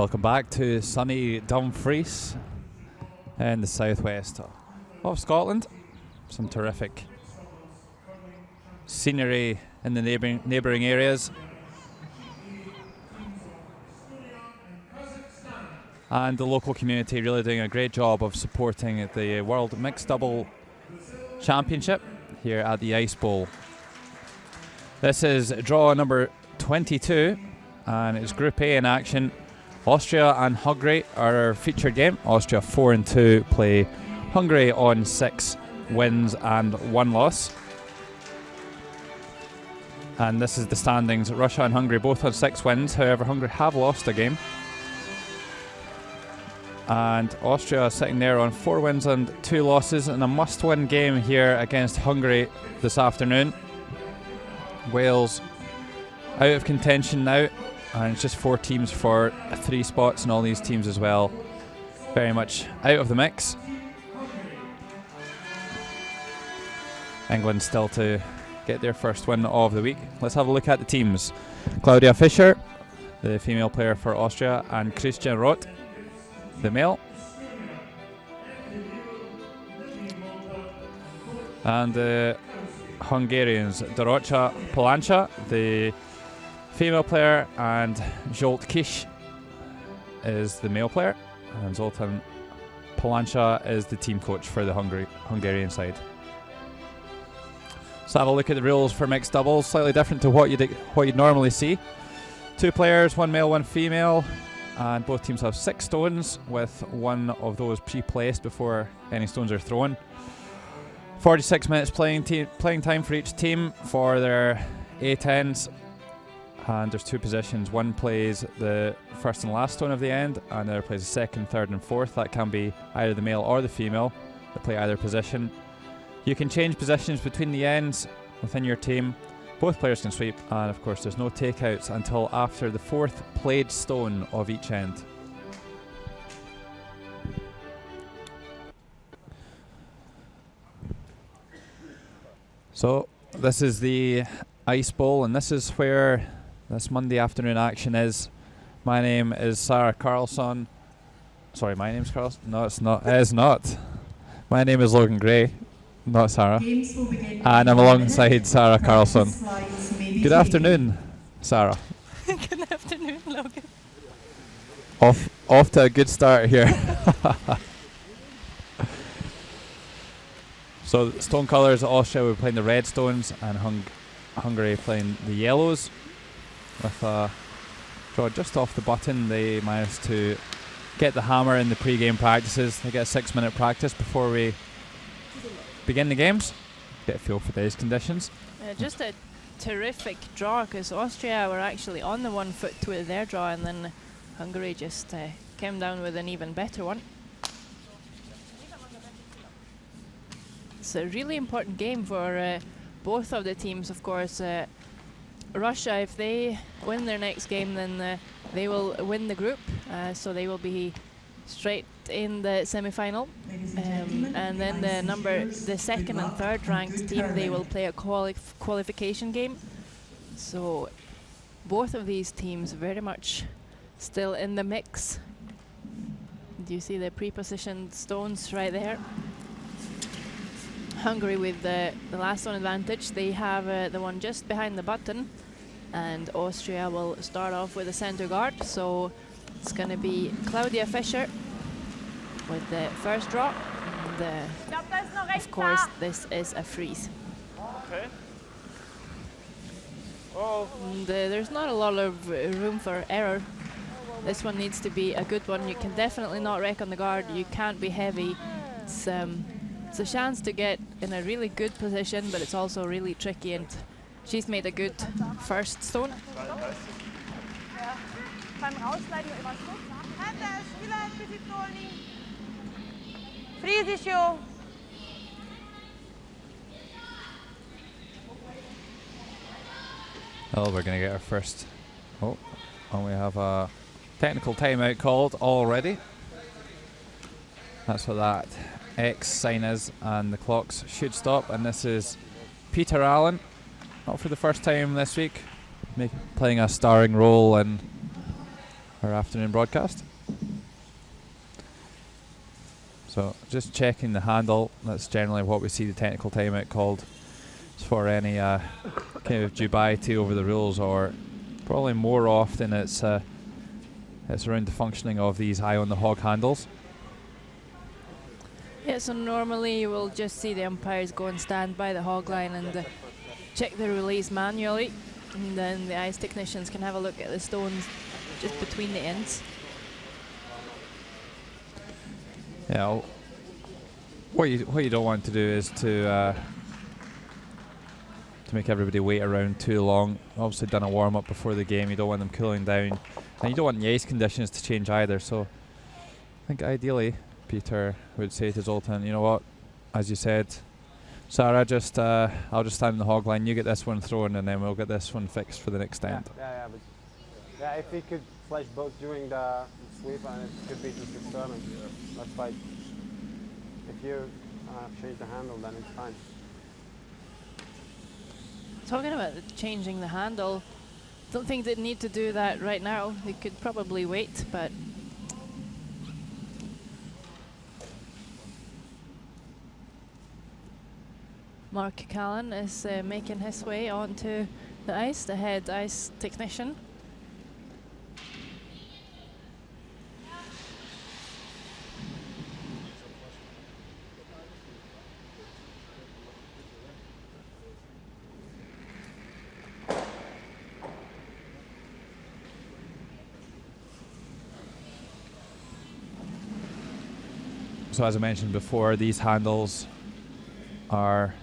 Welcome back to sunny Dumfries in the southwest of Scotland. Some terrific scenery in the neighbouring areas. And the local community really doing a great job of supporting the World Mixed Double Championship here at the Ice Bowl. This is draw number 22 and it's Group A in action. Austria and Hungary are our featured game. Austria 4-2 play Hungary on 6 wins and 1 loss. And this is the standings. Russia and Hungary both had 6 wins. However, Hungary have lost a game. And Austria sitting there on 4 wins and 2 losses in a must-win game here against Hungary this afternoon. Wales out of contention now. And it's just 4 teams for 3 spots, and all these teams as well very much out of the mix. England still to get their first win of the week. Let's have a look at the teams. Claudia Fischer, the female player for Austria, and Christian Roth, the male. And the Hungarians, Dorocha Polanca, the female player, and Zsolt Kiss is the male player, and Zoltan Polanca is the team coach for the Hungarian side. So have a look at the rules for mixed doubles, slightly different to what you'd normally see. 2 players, 1 male, 1 female, and both teams have 6 stones, with 1 of those pre-placed before any stones are thrown. 46 minutes playing time for each team for their A10s. And there's 2 positions. One plays the first and last stone of the end, and the other plays the second, third and fourth. That can be either the male or the female. They play either position. You can change positions between the ends within your team. Both players can sweep, and of course there's no takeouts until after the 4th played stone of each end. So this is the Ice Bowl, and this is where this Monday afternoon action is. My name is Sarah Carlson. Sorry, my name's Carlson? No, it's not. It is not. My name is Logan Gray, not Sarah. And I'm alongside Sarah Carlson. Good afternoon, Sarah. Good afternoon, Logan. Off to a good start here. So stone colours, Austria will be playing the red stones, and Hungary playing the yellows. With a draw just off the button, they managed to get the hammer in the pre-game practices. They get a 6-minute practice before we begin the games. Get a feel for these conditions. Just a terrific draw, because Austria were actually on the 1 foot with their draw, and then Hungary just came down with an even better one. It's a really important game for both of the teams, of course. Russia, if they win their next game, then they will win the group, so they will be straight in the semi-final. And then the 2nd and 3rd ranked team, they will play a qualification game. So both of these teams very much still in the mix. Do you see the pre-positioned stones right there? Hungary with the last one advantage. They have the one just behind the button, and Austria will start off with a center guard. So it's going to be Claudia Fischer with the first draw. And, of course, this is a freeze. Okay. Oh. And, there's not a lot of room for error. This one needs to be a good one. You can definitely not wreck on the guard. You can't be heavy. It's a chance to get in a really good position, but it's also really tricky, and she's made a good first stone. Well, we're going to get our first. Oh, and we have a technical timeout called already. That's what that X sign is, and the clocks should stop. And this is Peter Allen, not for the first time this week, playing a starring role in our afternoon broadcast. So just checking the handle, that's generally what we see the technical timeout called. It's for any kind of dubiety over the rules, or probably more often it's around the functioning of these eye on the hog handles. Yeah, so normally you will just see the umpires go and stand by the hog line and check the release manually, and then the ice technicians can have a look at the stones just between the ends. Yeah, what you don't want to do is to make everybody wait around too long. Obviously done a warm up before the game, you don't want them cooling down, and you don't want the ice conditions to change either. So I think ideally Peter would say to Zoltan, you know what, as you said, Sarah, I'll just stand in the hog line, you get this one thrown, and then we'll get this one fixed for the next stand. Yeah, if we could flash both during the sweep, and it could be just external. That's fine. If you change the handle, then it's fine. Talking about changing the handle, don't think they need to do that right now. They could probably wait, but Mark Callan is making his way onto the ice, the head ice technician. So as I mentioned before, these handles are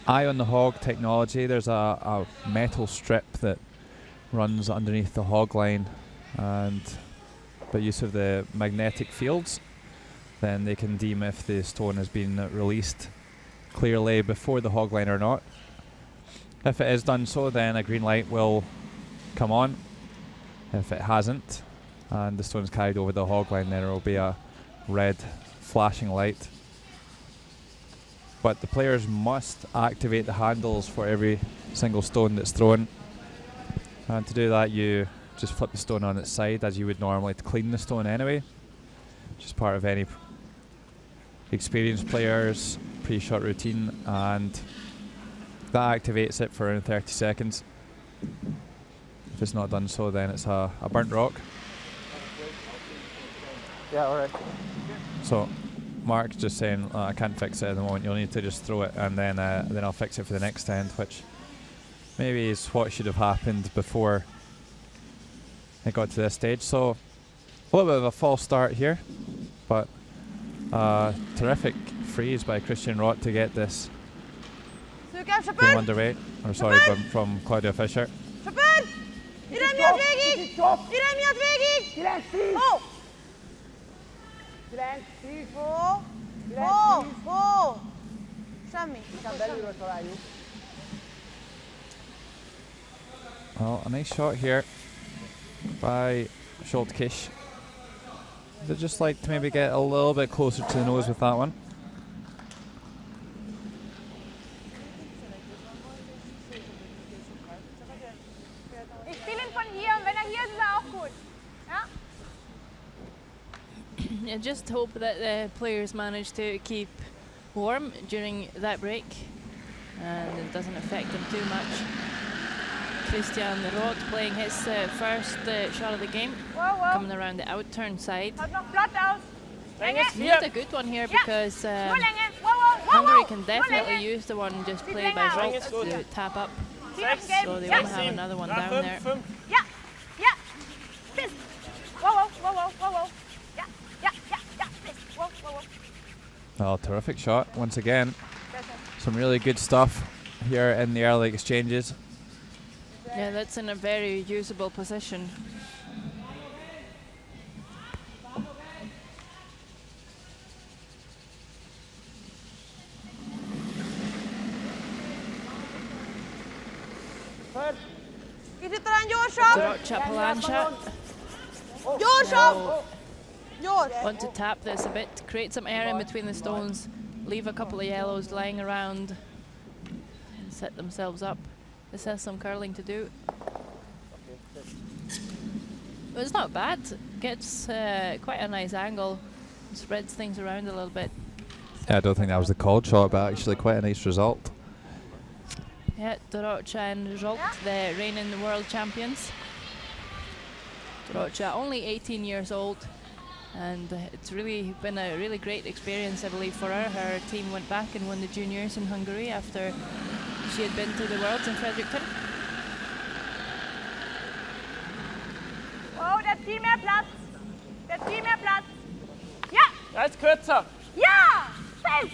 eye on the hog technology. There's a metal strip that runs underneath the hog line, and by use of the magnetic fields, then they can deem if the stone has been released clearly before the hog line or not. If it is done so, then a green light will come on. If it hasn't, and the stone's carried over the hog line, then there will be a red flashing light. But the players must activate the handles for every single stone that's thrown, and to do that you just flip the stone on its side as you would normally to clean the stone anyway, which is part of any experienced player's pre-shot routine, and that activates it for around 30 seconds. If it's not done so, then it's a burnt rock. Yeah, alright. So Mark's just saying, I can't fix it at the moment, you'll need to just throw it, and then I'll fix it for the next end, which maybe is what should have happened before it got to this stage. So a little bit of a false start here, but terrific freeze by Christian Roth to get this game underway. Or sorry, from Claudia Fischer. Well, a nice shot here by Schultkish. They'd just like to maybe get a little bit closer to the nose with that one. I just hope that the players manage to keep warm during that break and it doesn't affect them too much. Christian Roth playing his first shot of the game, coming around the out-turn side. He had a good one here because Hungary can definitely use the one just played by Schultz to tap up. So they want to have another one down there. Oh, terrific shot once again. Some really good stuff here in the early exchanges. Yeah, that's in a very usable position. Chapalancha. Want to tap this a bit, create some air in between the stones, leave a couple of yellows lying around, and set themselves up. This has some curling to do. Well, it's not bad. Gets quite a nice angle. Spreads things around a little bit. Yeah, I don't think that was the called shot, but actually quite a nice result. Yeah, Dorocha and Zsolt, the reigning world champions. Dorocha only 18 years old, and it's really been a really great experience, I believe, for her. Her team went back and won the juniors in Hungary after she had been to the Worlds in Fredericton. Oh, der Team mehr Platz. Der Team mehr Platz. Ja! Jetzt kürzer. Ja! Fest!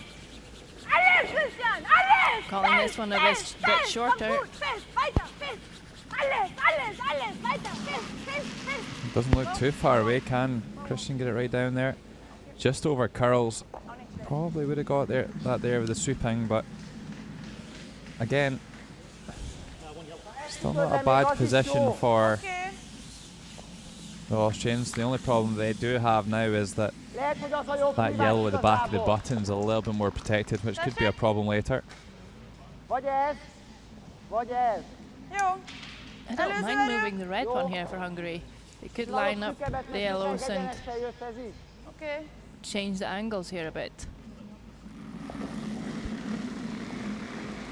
Alles, Christian! Alles! Calling this one a bit shorter. Komm gut, fest! Weiter! Fest! Alles! Alles! Alles! Weiter! Fest! Fest! Fest! Doesn't look too far away. Can Christian get it right down there? Just over curls. Probably would have got that there with the sweeping, but again, still not a bad position for Okay. the Austrians. The only problem they do have now is that that yellow at the back of the button's a little bit more protected, which could be a problem later. Jo. I don't mind moving the red one here for Hungary. They could line up the yellows and Okay. change the angles here a bit.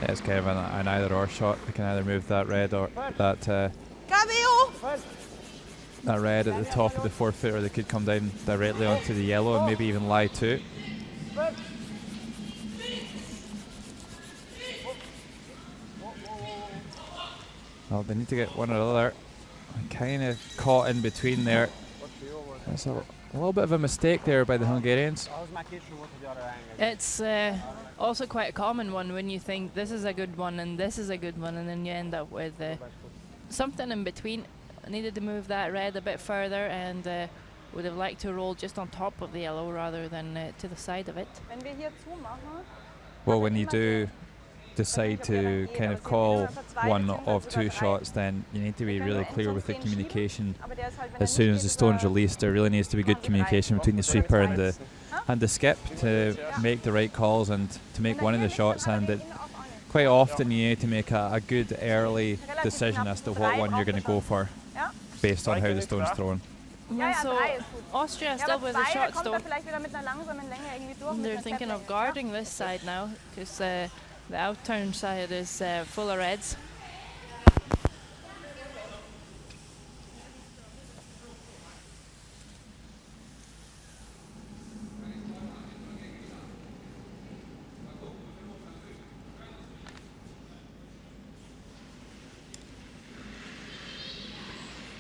Yeah, it's kind of an either-or shot. They can either move that red or that red at the top of the forefoot, or they could come down directly onto the yellow and maybe even lie too. Well, they need to get one or the other. Kind of caught in between there. That's a little bit of a mistake there by the Hungarians. It's also quite a common one when you think this is a good one and this is a good one, and then you end up with something in between. I needed to move that red a bit further, and would have liked to roll just on top of the yellow rather than to the side of it. Wenn wir hier zumachen, Well, when you do decide to kind of call one of two shots, then you need to be really clear with the communication. aber der ist halt, wenn As soon as the stone's released, there really needs to be good communication between the sweeper and the skip to make the right calls and to make one of the shots. And it, quite often you need to make a good early decision as to what one you're going to go for based on how the stone's thrown. Yeah, so 3 ist gut. Austria Ja, still aber with the 2, shot kommt er stone. vielleicht wieder mit einer langsamen Länge irgendwie durch. mit They're einer thinking of Steplänge, guarding this side now, because the out-turn side is full of reds.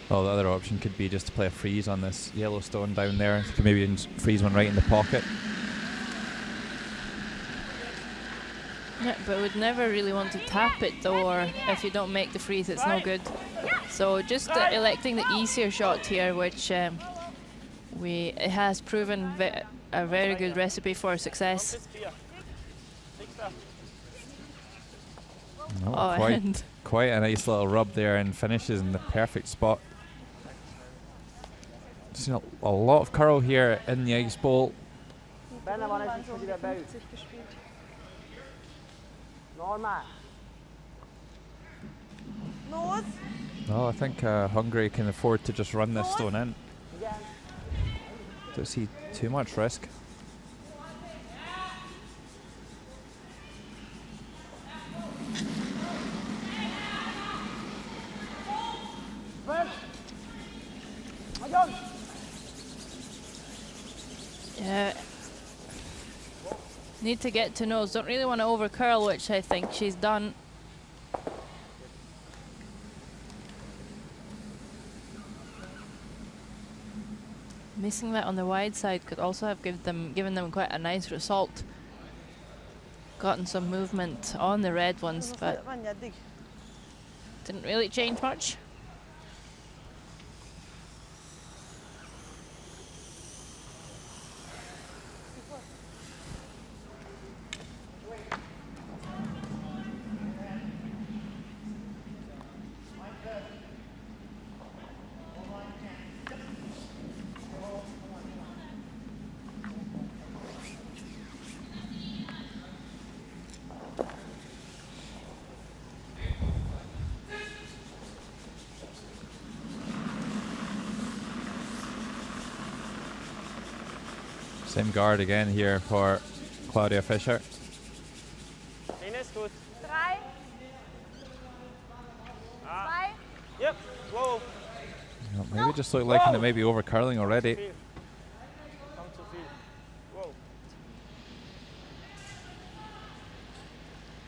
Well, the other option could be just to play a freeze on this yellow stone down there. You could maybe freeze one right in the pocket. Yeah, but would never really want to tap it, though, or if you don't make the freeze, it's no good. So just electing the easier shot here, which it has proven a very good recipe for success. No, Oh, and quite a nice little rub there, and finishes in the perfect spot. Seen a lot of curl here in the ice bowl. Ben, wann ist es wieder bei? Normal. Los! No, I think Hungary can afford to just run this stone in. Don't see too much risk. yeah, need to get to nose. Don't really want to over curl, which I think she's done. Missing that on the wide side could also have given them quite a nice result. Gotten some movement on the red ones, but didn't really change much. Same guard again here for Claudia Fischer. Ines, gut. 3, Ah. 2, Yep, slow. Well, maybe just look like it may be over curling already. Viel. Kommt zu viel. Wow.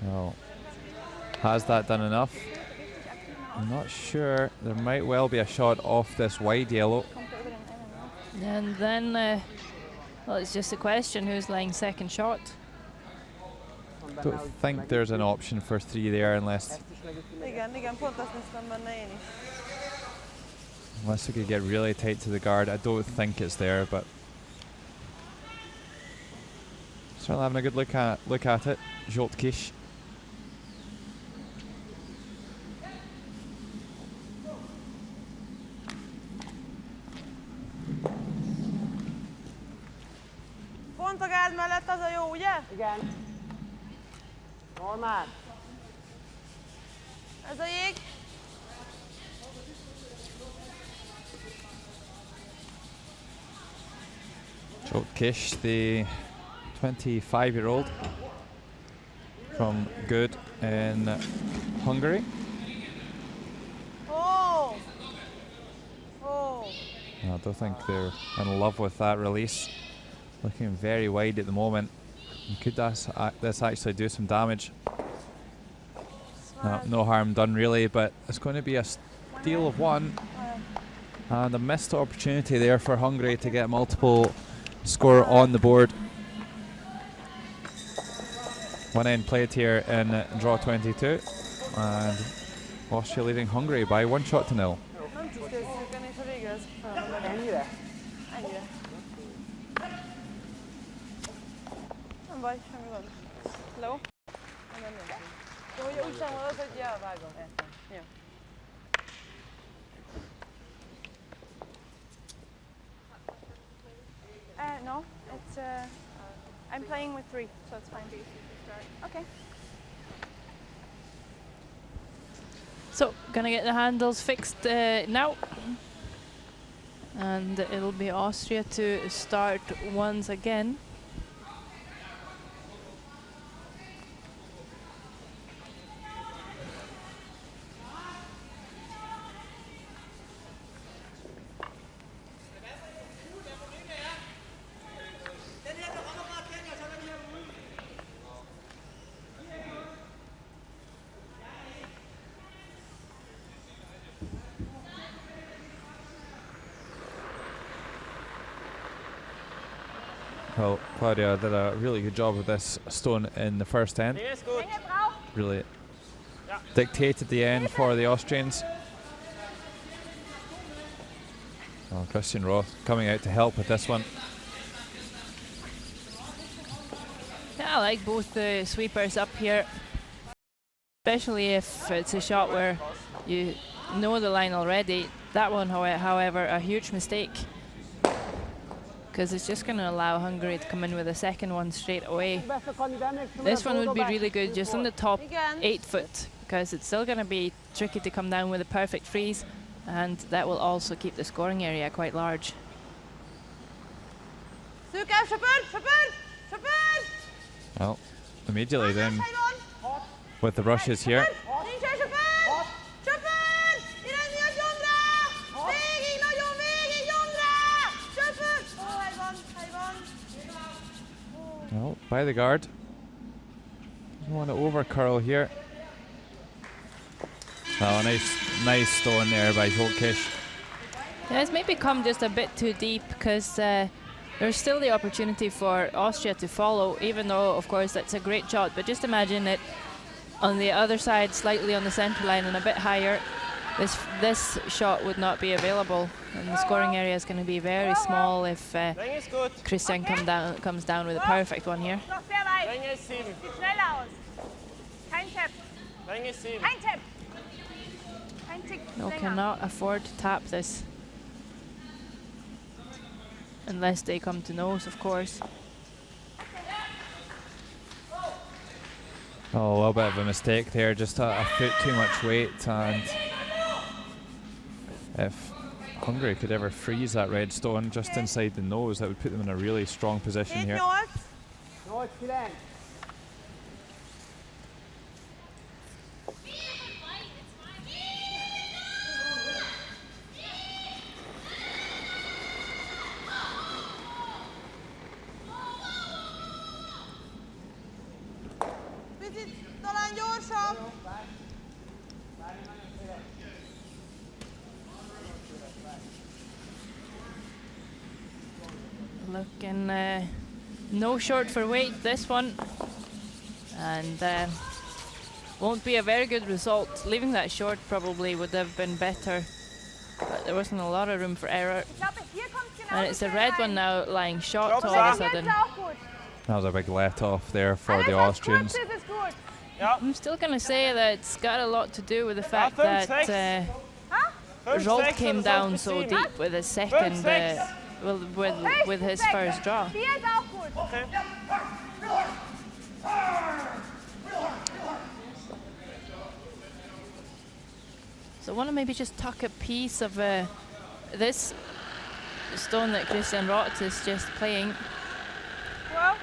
Well, has that done enough? I'm not sure. There might well be a shot off this wide yellow. And then, well, it's just a question who's laying second shot. Don't think there's an option for 3 there unless Igen, pont azt néztem benne én is. unless we could get really tight to the guard. I don't think it's there, but certainly having a good look at it. Joltkish. Pont a gáz mellett az a jó, ugye? Igen. Normál. Ez a jég. Joltkish, the 25-year-old from Good in Hungary. Ó! Ó! I don't think they're in love with that release. Looking very wide at the moment. Could this actually do some damage? No harm done really, but it's going to be a steal of 1. And a missed opportunity there for Hungary to get multiple score on the board. 1 end played here in draw 22. And Austria leading Hungary by 1 shot to 0. Nem tudsz készíteni, és a végre ez felmondani. Ennyire? Ennyire. Nem baj, semmi gond. Hello? Nem. Jó, hogy úgy sem hallod, hogy elvágom. Jó. No, it's I'm playing with 3, so it's fine. Okay. So, gonna get the handles fixed now. And it'll be Austria to start once again. Well, Claudia did a really good job with this stone in the first end. Ines, gut. Really dictated the end for the Austrians. Oh, Christian Roth coming out to help with this one. Yeah, I like both the sweepers up here, especially if it's a shot where you know the line already. That one, however, a huge mistake, because it's just going to allow Hungary to come in with a second one straight away. This one would be really good just on the top 8 foot, because it's still going to be tricky to come down with a perfect freeze, and that will also keep the scoring area quite large. Szűkebb, söpörd! Well, immediately then with the rushes here. Nincsen söpörd! Söpörd! Irányni a gyomra! Végig, nagyon végig gyomra! Söpörd! Ó, helyban! Well, by the guard. Doesn't want to over curl here. Oh, nice stone there by Joltkish. Yeah, it's maybe come just a bit too deep, because there's still the opportunity for Austria to follow, even though, of course, that's a great shot. But just imagine it on the other side, slightly on the centre line and a bit higher. This shot would not be available, and the scoring area is going to be very small if Christian comes down with a perfect one here. Noch sehr weit. Länge ist 7. Sieht schneller aus. Kein Tap. Länge ist 7. Kein Tap. Kein Tick No, länger. cannot afford to tap this. Unless they come to nose, of course. Oh, a little bit of a mistake there, just a foot too much weight, and if Hungary could ever freeze that red stone just inside the nose, that would put them in a really strong position here. 7-8. No, it's 9. Picit talán gyorsabb. Looking no short for weight this one, and won't be a very good result. Leaving that short probably would have been better, but there wasn't a lot of room for error. Ich glaube, hier kommt genau And it's a so red rein. one now lying short all Drop of a that. sudden. Jetzt auch gut. That was a big let off there for Alles, the was Austrians. kurz ist, ist gut. Ja. I'm still going to say that it's got a lot to do with the fact fünf, that sechs. 5, Rolt 6 came oder down so so für deep with his second, sechs. well, with his Sechs. first draw. 4 ist auch gut. Okay. So I want to maybe just tuck a piece of this stone that Christian Roth is just playing. Wow.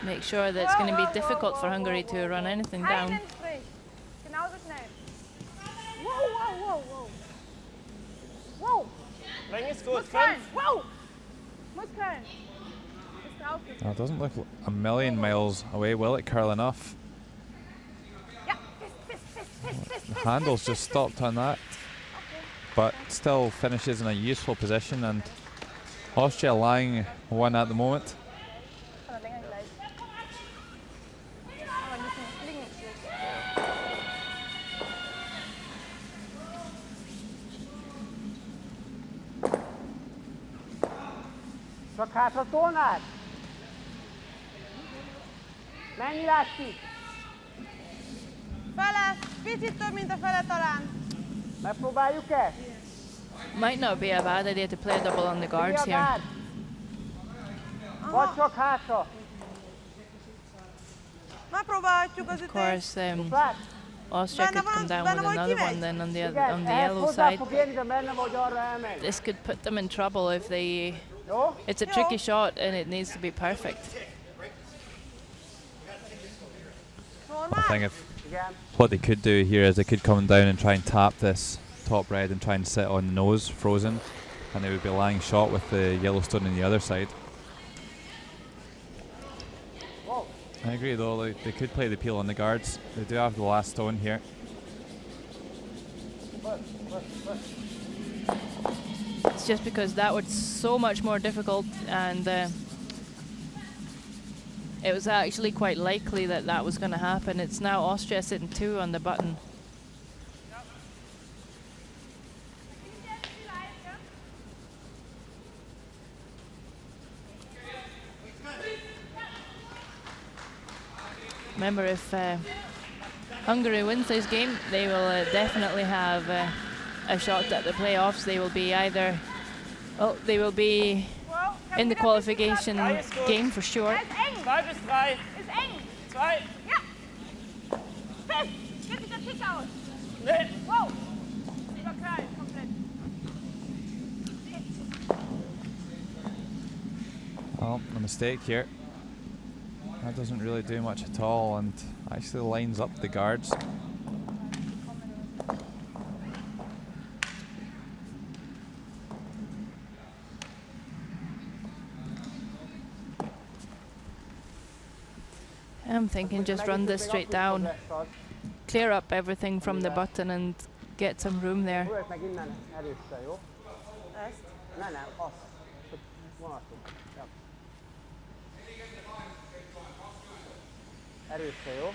Make sure that it's going to be difficult for Hungary to run anything down. Einen Strich. Genauso schnell. Wow, wow, wow, wow. Wow. Länge ist gut. Muss fallen. 5. Wow. Muss fallen. Ist drauf. That doesn't look a million miles away, will it, curl enough? Ja. Fist, fist, fist, fist, The fist, handle's fist, just fist. stopped on that, but still finishes in a useful position, and Austria lying one at the moment. Kann er länger gleich. Aber nicht im Klingen. Csak hátra tónád! Mennyi látszik? Fele. Picit több, mint a fele talán. Megpróbáljuk-e? Might not be a bad idea to play a double on the guards here. Gád? Vagy csak hátra? Megpróbálhatjuk az Of ütést. course, Lát? Austria could come down with another one then on the Igen, on the ehhez yellow hozzá side. fog érni, de benne vagy arra elmegy. This could put them in trouble if they. Jó? It's a tricky shot and it needs to be perfect. I Normál. think if Igen. what they could do here is they could come down and try and tap this top red and try and sit on the nose frozen, and they would be lying shot with the yellow stone on the other side. Whoa. I agree though, they could play the peel on the guards. They do have the last stone here. It's just because that was so much more difficult, and it was actually quite likely that that was going to happen. It's now Austria sitting 2 on the button. Remember, if Hungary wins this game, they will definitely have a shot at the playoffs. They will be either, well, they will be Wow. in the qualification game for sure. Er ist eng. 2 bis 3. Ist eng. 2. Ja. Fest. Geht sich der Tick aus. Nee. Wow. Überknallt. Komplett. Well, a mistake here. That doesn't really do much at all, and actually lines up the guards. I'm thinking just run this straight down, clear up everything from the button and get some room there. Hújt meg innen erősen, jó? Ezt. Nem, azt. Csak vonatot. Ja. Erősen, jó?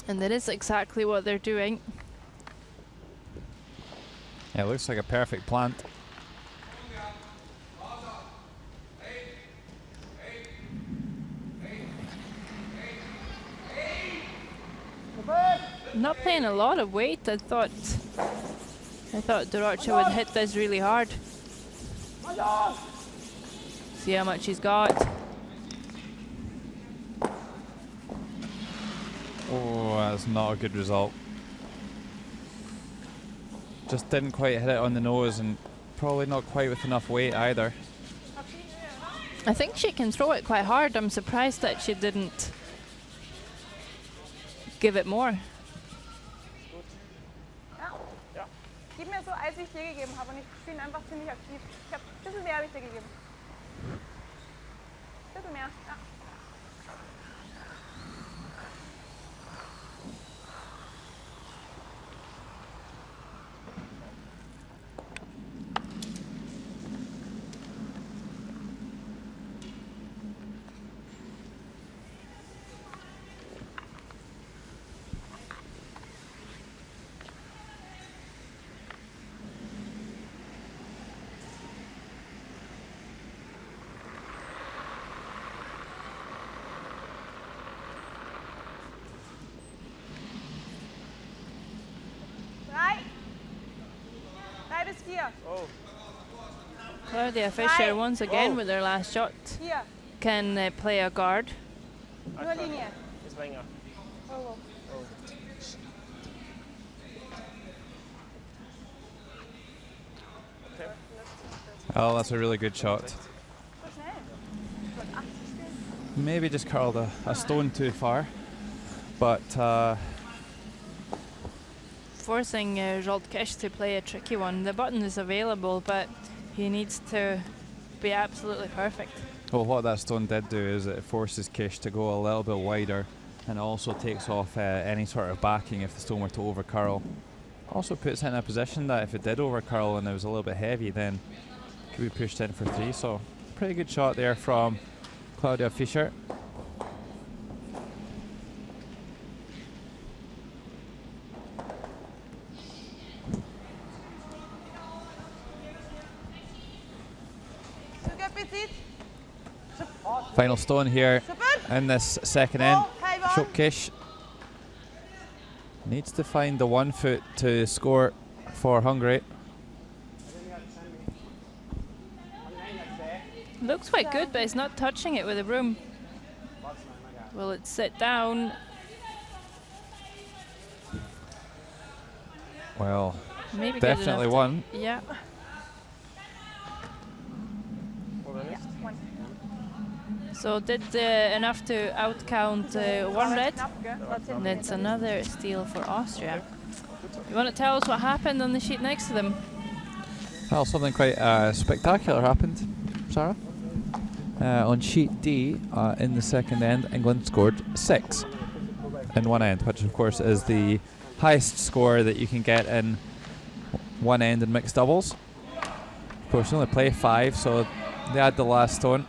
And that is exactly what they're doing. Yeah, it looks like a perfect plant. not playing a lot of weight. I thought Dorocha would hit this really hard. See how much he's got. Oh, that's not a good result. Just didn't quite hit it on the nose, and probably not quite with enough weight either. I think she can throw it quite hard. I'm surprised that she didn't give it more. Ja. Gib mir so Eis, wie ich dir gegeben habe. Und ich spiele einfach ziemlich aktiv. Ich habe ein bisschen mehr habe ich dir gegeben. Ein bisschen mehr. Ja. Claudia Fischer once again with her last shot Hier. can play a guard. Nur Linie. Ist länger. Oh. Oh, that's a really good shot. So schnell. Ich wollte 80 spielen. Maybe just curled a stone too far, but Forcing Zsolt to play a tricky one. The button is available, but he needs to be absolutely perfect. well, what that stone did do is it forces Kish to go a little bit wider, and also takes off any sort of backing if the stone were to over curl. Also puts it in a position that if it did over curl and it was a little bit heavy, then it could be pushed in for 3. So pretty good shot there from Claudia Fischer. Final stone here in this second end. Kish needs to find the 1 foot to score for Hungary. Looks quite good, but it's not touching it with a broom. Will it sit down? Well, Maybe definitely good enough one. Yeah. So did enough to outcount one red. And it's another steal for Austria. You want to tell us what happened on the sheet next to them? Well, something quite spectacular happened, Sarah. On sheet D, in the second end, England scored 6 in one end, which of course is the highest score that you can get in one end in mixed doubles. Of course, they only play 5, so they add the last stone.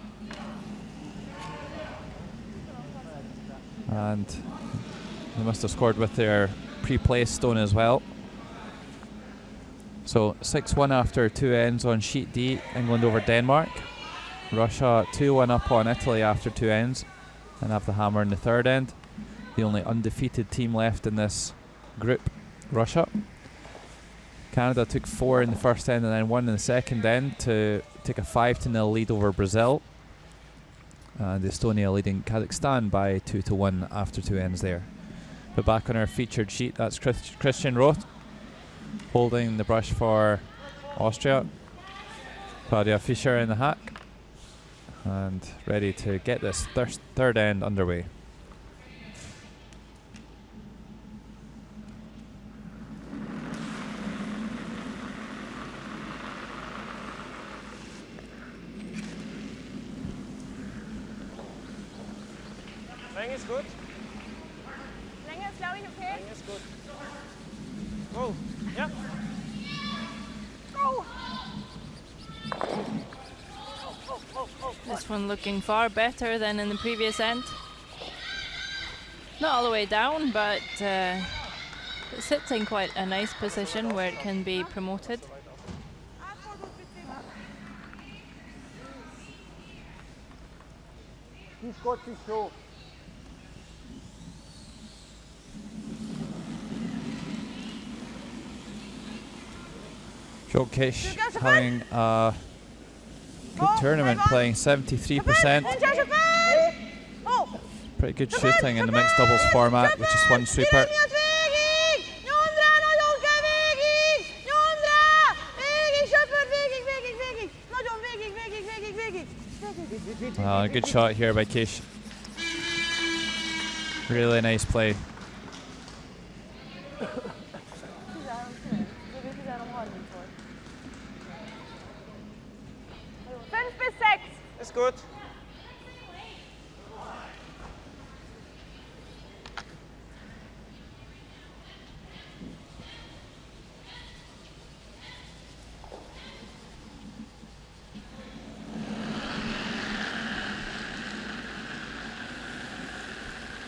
And they must have scored with their pre-placed stone as well. So 6-1 after 2 ends on sheet D, England over Denmark. Russia 2-1 up on Italy after 2 ends and have the hammer in the third end. The only undefeated team left in this group, Russia. Canada took 4 in the first end and then 1 in the second end to take a 5-0 lead over Brazil. And Estonia leading Kazakhstan by 2-1 after 2 ends there. But back on our featured sheet, that's Christian Roth holding the brush for Austria. Claudia Fischer in the hack. And ready to get this third end underway. Länge ist gut. Länge ist, glaube ich, okay. Länge ist gut. Go. Ja. Go. This one looking far better than in the previous end. Not all the way down, but it sits in quite a nice position where it can be promoted. He's got to show. Jokic having a good tournament, playing 73%. Pretty good shooting in the mixed doubles format with just one sweeper. A good shot here by Kish. Really nice play. Ist gut.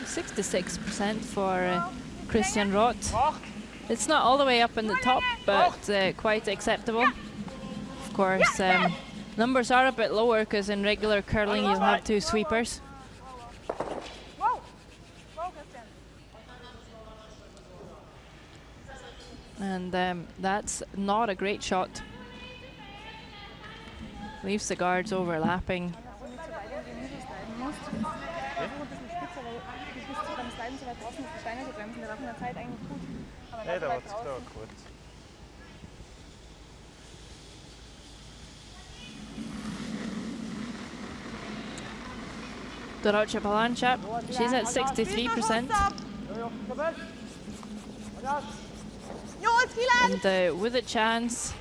66% for Christian Roth. It's not all the way up in the top, but quite acceptable. Of course, numbers are a bit lower because in regular curling you'll have 2 sweepers. And that's not a great shot. Leaves the guards overlapping. Nee, dat was goed. Dorocha Palancha, she's at 63%. And with a chance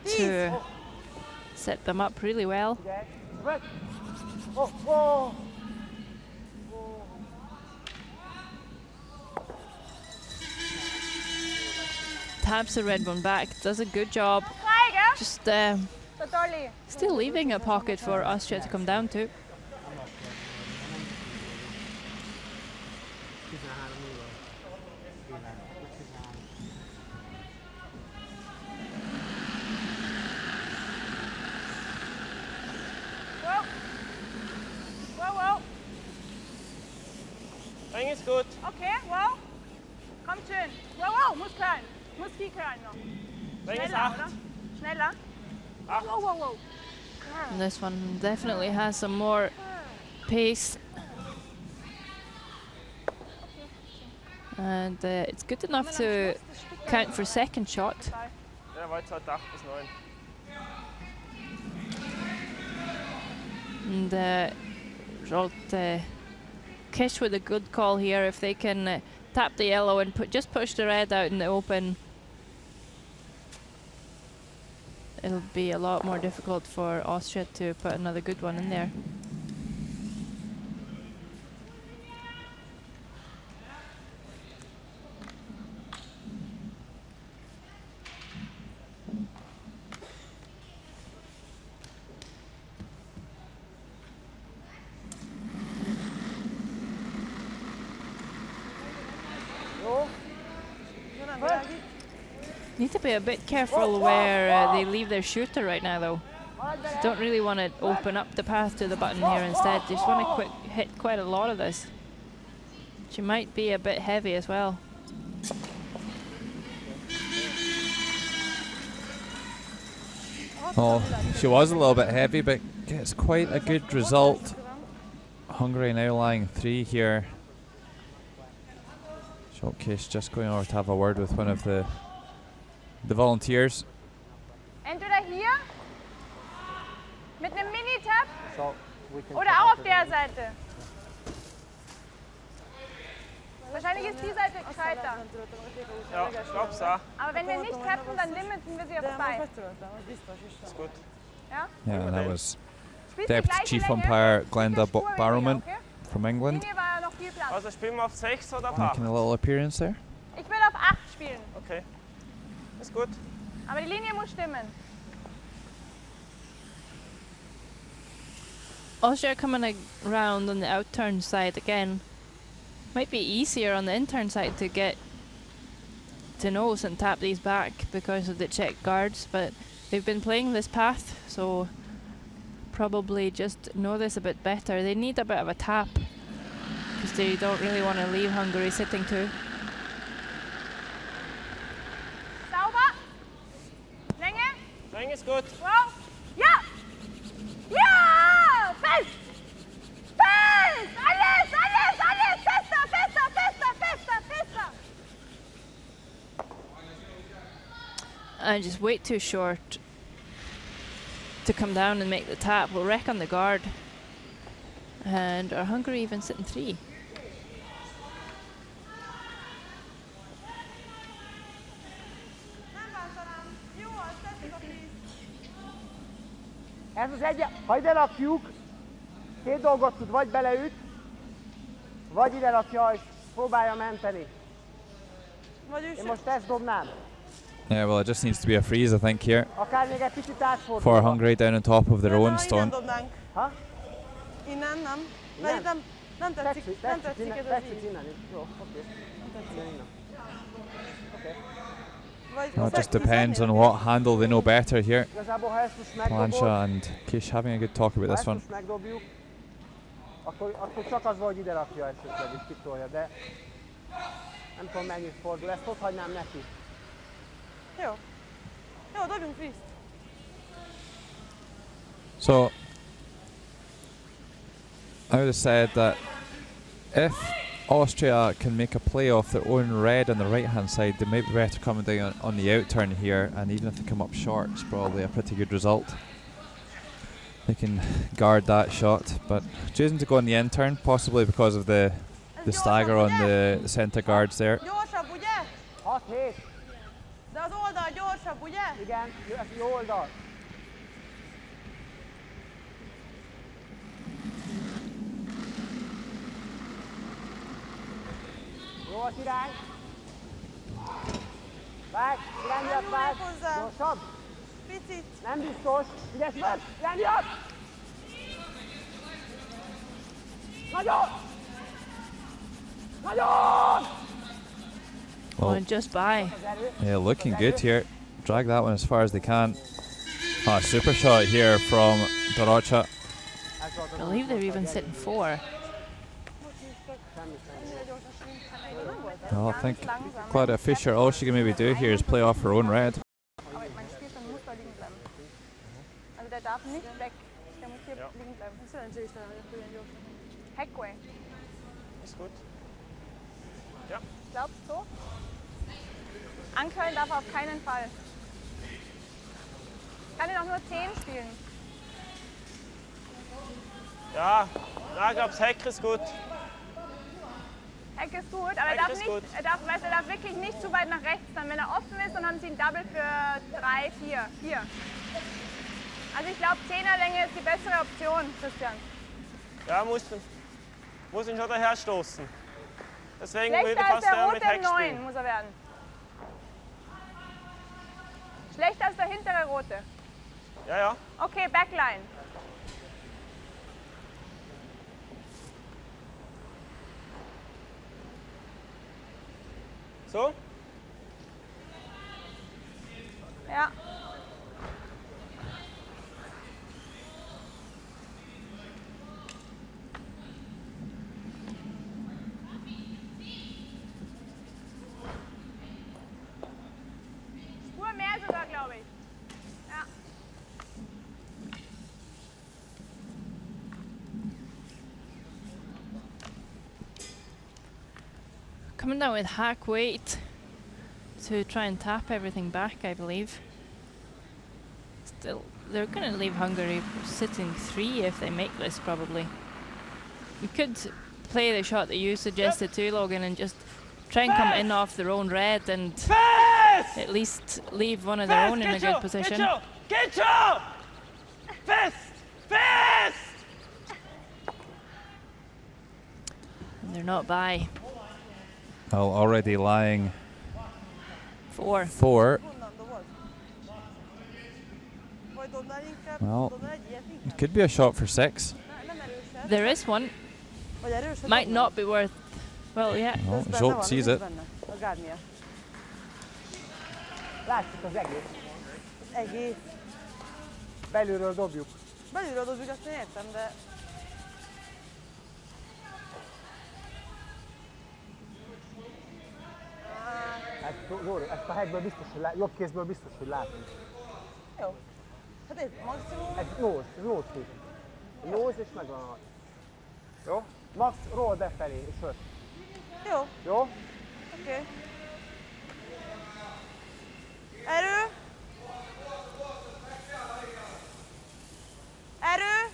to set them up really well. Taps the red one back, does a good job. Just still leaving a pocket for Austria to come down to. Ring ist gut. Okay, wow. Kommt schön. Wow, muss können. Muss viel können noch. Ring ist Schneller, 8. oder? Schneller. 8. Wow. And this one definitely has some more pace. And it's good enough to count for second shot. Ja, war jetzt halt 8 bis 9. And Roth Kish with a good call here. If they can tap the yellow and just push the red out in the open, it'll be a lot more difficult for Austria to put another good one in there. Need to be a bit careful where they leave their shooter right now though. Don't really want to open up the path to the button here instead. Just want to hit quite a lot of this. She might be a bit heavy as well. Oh, she was a little bit heavy, but gets quite a good result. Hungary now lying 3 here. Showcase just going over to have a word with one of the volunteers. Entweder hier mit einem Mini-Tap So we can oder auch auf der Seite. Wahrscheinlich ist die Seite gescheiter. Ja, ich glaube so. Aber wenn wir nicht tappen, dann limiten wir sie auf 2. Ist gut. Ja? Yeah, and that was Spielst die Deputy gleiche Chief Länge, Umpire mit Glenda der Spur weniger, Barrowman okay? from England Linie war ja noch viel Platz. Also spielen wir auf 6 oder auf 8? making a little appearance there. Ich will auf 8 spielen, Okay. Ist gut. aber die Linie muss stimmen. Austria coming around on the out-turn side again. Might be easier on the in-turn side to get to nose and tap these back because of the Czech guards, but they've been playing this path, so probably just know this a bit better. They need a bit of a tap because they don't really want to leave Hungary sitting too. Sauber? Swing ist gut. Wow. Ja! Ja! Fest! Fest! Alles, alles, alles! Fester, fester, fester, fester, fester! And just wait too short to come down and make the tap. We'll wreck on the guard. And are Hungary even sitting 3? Ez az egy, ha ide rakjuk, 2 dolgot tud, vagy beleüt, vagy ide rakja és próbálja menteni. Én most ezt dobnám. Yeah, well, it just needs to be a freeze, I think, here Akár még egy picit átfordulva. for Hungary down on top of their own stone. Innen dobnánk. Ha? Innen nem. Innen? Mert itt nem tetszik, nem tetszik ez az Tetszik így. innen is. Jó, oké. Innen. Oké. Vagy Well, it just depends on what handle they know better here. Igazából, ha ezt most megdobod, Plancha and Kish having a good talk about ha this ezt one. most megdobjuk, akkor csak az, hogy ide rakja esetleg és kitolja, de nem tudom mennyit fordul, ezt ott hagynám neki. Jó. Jó, dobjunk freeze. So, I would have said that if Austria can make a play off their own red on the right hand side, they might be better coming down on the out turn here, and even if they come up short, it's probably a pretty good result. They can guard that shot, but choosing to go on the in turn, possibly because of the stagger on the centre guards there. Gyorsabb, ugye? 6-7. De az oldal gyorsabb, ugye? Igen, ez jó oldal. Jó az irány. Vág, irány miatt vág. hozzá. Gyorsabb. Picit. Nem biztos. Ügyes vagy. Irány miatt. Nagyon! Nagyon! Well, Going just by. yeah, looking good here. Drag that one as far as they can. Ah, super shot here from Dorocha. I believe they're even sitting 4. Well, I think Claudia Fischer, all she can maybe do here is play off her own red. Aber mein Spielstand muss da liegen bleiben. Also der darf nicht weg. Der muss hier liegen bleiben. Heckway. Ist gut. Glaubst du? Ankern darf er auf keinen Fall. Kann er doch nur 10 spielen. Ja, ich glaube, das Heck ist gut. Heck ist gut, aber Heck ist gut. er darf wirklich nicht zu weit nach rechts. Dann, wenn er offen ist, dann haben sie ein Double für 3, 4. Also ich glaube, 10er-Länge ist die bessere Option, Christian. Ja, muss ihn schon daher stoßen. Deswegen würde ich Schlechter als fast der mit rote Heck 9 spielen. muss er werden. Schlechter als der hintere rote. Ja, ja. Okay, Backline. So? Ja. Spur mehr sogar, glaube ich. Ja. Coming down with hack weight to try and tap everything back, I believe. Still, they're going to leave Hungary sitting 3 if they make this, probably. We could play the shot that you suggested too, Logan, and just try and come in off their own red and at least leave one of their own in a good position. Get you! Fest! Fest! And they're not by. Well, already lying 4. 4. Honnan dobod? Vagy dobnál inkább? Well, Dobnál egy ilyet inkább? it could be a shot for 6. Nem erőset. There is one. Vagy erőset Might dobnál? not be worth. Well, yeah. Well, Ez benne Zsolt van, sees ez it. benne. A Gárnia. Látszik az egész. Az egész. Belülről dobjuk. Belülről dobjuk, azt én értem, de... Ezt a helyből biztos, hogy jobb kézből biztos, hogy látunk. Jó. Hát ez maximum. Ez nose kick. Nose és megvan a... Jó? Max roll befelé és öt. Jó. Jó? Oké. Erő. Erő.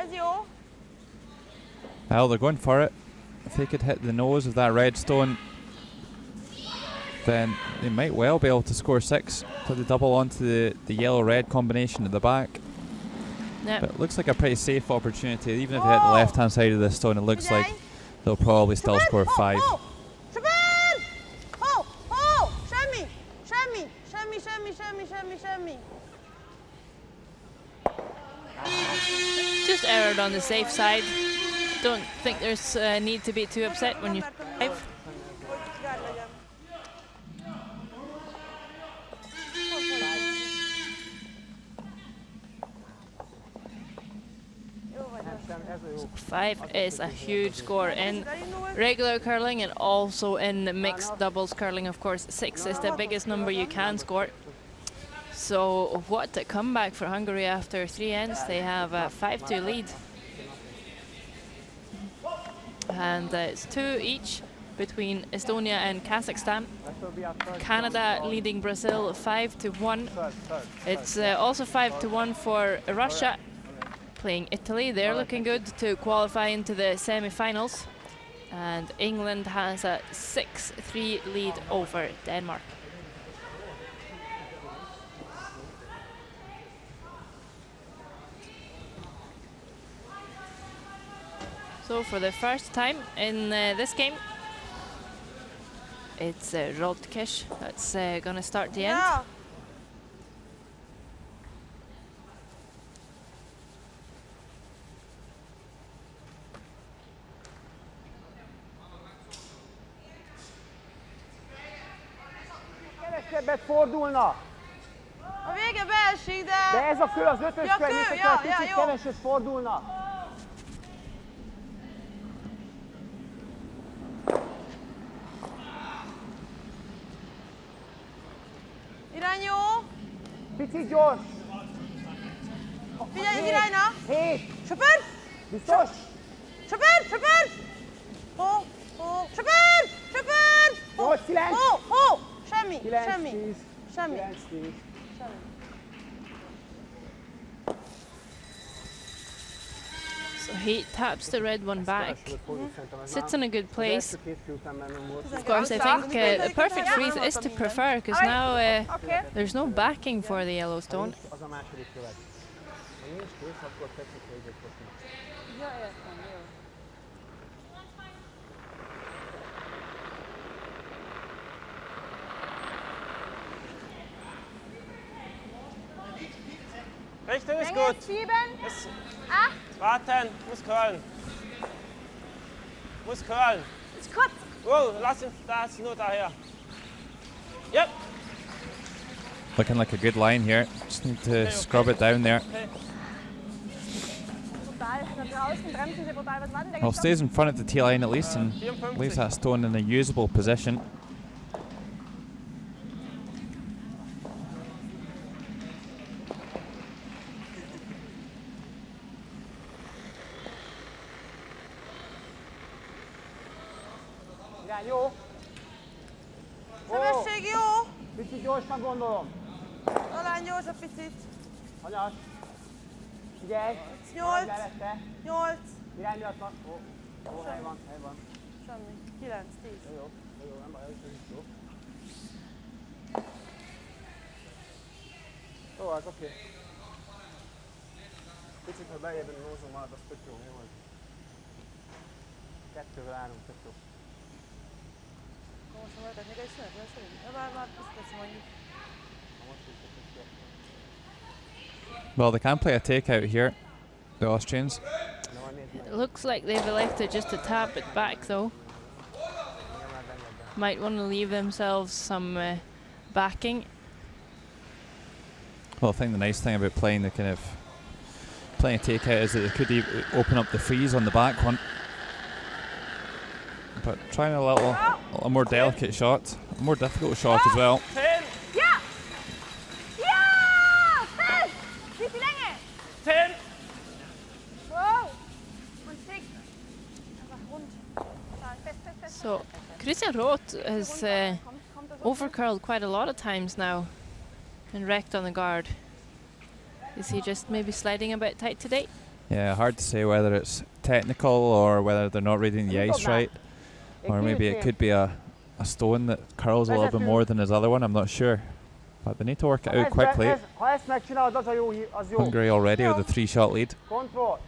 Ez jó. Well, they're going for it. If they could hit the nose of that redstone, then they might well be able to score 6. Put the double onto the yellow-red combination at the back. Yep. But it looks like a pretty safe opportunity. Even if they hit the left-hand side of the stone, it looks like they'll probably still score 5. Just erred on the safe side. Don't think there's need to be too upset when you 5. Ez a jó. 5 is a huge score in regular curling and also in mixed doubles curling, of course. 6 is the biggest number you can score. So what a comeback for Hungary after 3 ends. They have a 5-2 lead. And it's 2 each between Estonia and Kazakhstan. Canada leading Brazil 5-1. It's also 5-1 for Russia playing Italy. They're looking good to qualify into the semi-finals. And England has a 6-3 lead over Denmark. So for the first time in this game, it's Rodkish that's going to start the end. Ja. Kevesebbet fordulna. A vége beesik, de... De ez a kő, az ötös Ja, kő, kő, mint hogyha ja, kicsit jó. keveset fordulna. Irány jó. Picit gyors. Figyelj az irányra. 7. Söpör! Biztos? Söpör! Söpör! Hó! Hó! Söpör! Söpör! 8, 9. Hó! Hó! Semmi! 9, Semmi! 10. Semmi! 9, 10. Semmi. So he taps the red one back, sits in a good place. Of course, I think the perfect freeze is to prefer, because now there's no backing for the Yellowstone. Az a második követ. Ha nincs kész, akkor technikai egyet hozunk. Ja, értem, jó. Richtung ist Länge gut. 7, Ist 8, warten, muss curlen. Muss curlen. ist kurz. Oh, lass ihn, da ist nur daher. Yep. Looking like a good line here. Just need to scrub it down there. Brutal, da draußen bremsen sie brutal. Was war denn der Well, gestoppt? stays in front of the T line at least and 54. leaves that stone in a usable position. Irány jó. Sebesség jó. Picit gyorsan gondolom. Talán gyors a picit. Hanyas. Figyelj. 8, Mellette. 8. Irány miatt van. Ó, hely van, hely van. Semmi. 9, 10. Jó, nem baj, ez is jó. Jó, az oké. Picit, ha bejében nózom alatt, az tök jó, jó? 2-vel 3, tök jó. Most van technikai szünet, nem szerint? Már biztos mondjuk. Well, they can play a takeout here, the Austrians. It looks like they've elected just to tap it back though. Might want to leave themselves some backing. Well, I think the nice thing about playing the kind of playing take out is that they could open up the freeze on the back one. But trying a little more delicate shot, a more difficult shot as well. 10. Ja! Ja! Fest! Wie viel Länge? 10. Wow! Und Stick. Einfach rund. Fest, fest, fest. So Christian Roth has overcurled quite a lot of times now and wrecked on the guard. Is he just maybe sliding a bit tight today? Yeah, hard to say whether it's technical or whether they're not reading the ice right. Or maybe it could be a stone that curls a little bit more than his other one, I'm not sure. But they need to work it out quickly. Hungary already with a 3-shot lead. Control.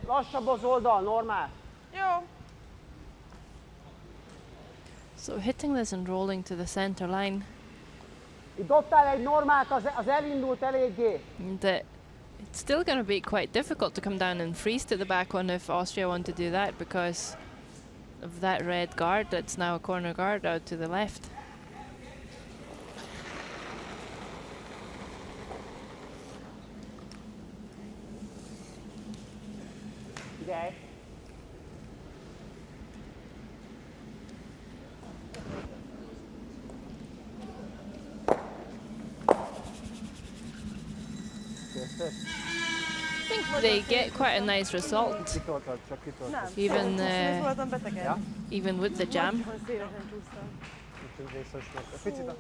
Lassabb az oldal, normál. Jó. So hitting this and rolling to the center line. Itt dobtál egy normált, az elindult eléggé. And it's still going to be quite difficult to come down and freeze to the back one if Austria want to do that because of that red guard that's now a corner guard out to the left. Figyelj! I think they get quite a nice result, Kitoltad, csak kitoltad. even Voltam betegen. even with the jam. Szélesen csúsztam. Úgyhogy részesnek. Picit a...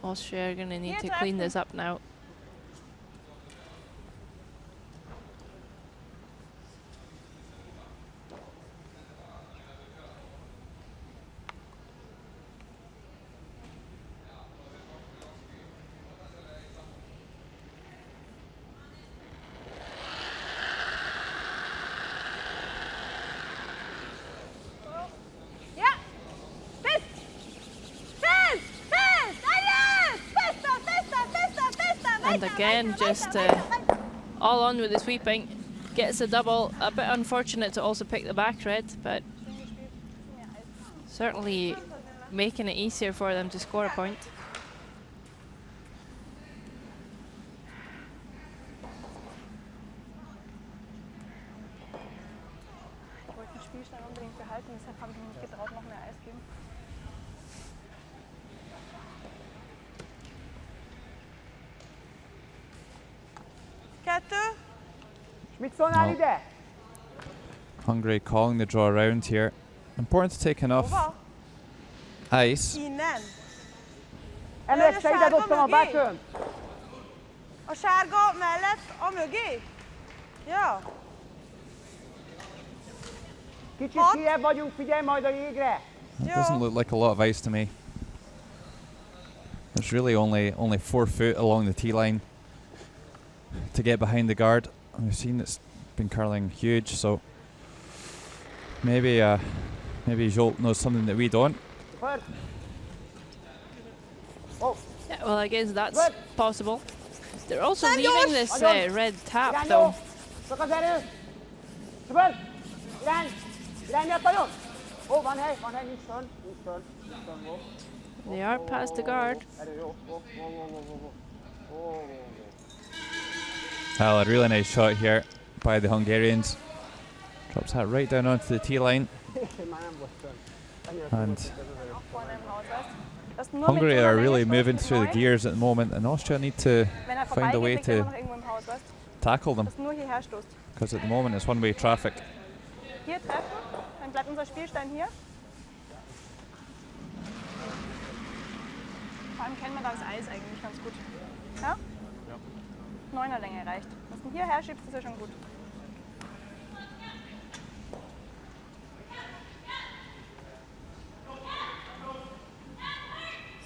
Austria are going to need to clean this up now. Ja! Fest! Fest! Fest! Alles! Fester, fester, fester, fester! And again, just all on with the sweeping. Gets a double. A bit unfortunate to also pick the back red, but certainly making it easier for them to score a point. Ich wollte den Spielstand unbedingt behalten, deshalb habe ich mich nicht getraut, noch mehr Eis geben. Kettő. És mit szólnál No. ide? Hungary calling the draw around here. Important to take enough Hova? ice. Innen. Emlékszel, ide dobtam a button? A sárga mellett, a mögé? Ja. Kicsit kiebb vagyunk, figyelj majd a jégre. It doesn't look like a lot of ice to me. There's really only 4 foot along the tee line to get behind the guard. And we've seen it's been curling huge, so maybe Jolt knows something that we don't. Oh, Yeah, well, I guess that's Red. possible. They're also Red, leaving this Red. red tap, irány though. jó. Csak az erő. Szabad. Irány. Irány miatt nagyon. Ó, van hely, nincs tön. They are past the guard. Erő, jó. Well, a really nice shot here by the Hungarians. Drops that right down onto the tee line. Már nem volt tön. And Vorne im Haus, weißt du? Das nur mit Hungary so einer are Länge really stoßen moving wie through the neu. gears at the moment, and Austria need to Wenn er find a way vorbeigeht, liegt er to noch irgendwo im Haus, weißt du? tackle them, Dass nur hierher stoßt. because at the moment it's one-way traffic. Hier treffen, dann bleibt unser Spielstein hier. Vor allem kennen wir das Eis eigentlich ganz gut. Ja? 9er Länge reicht. Wenn du hierher schiebst, ist ja schon gut.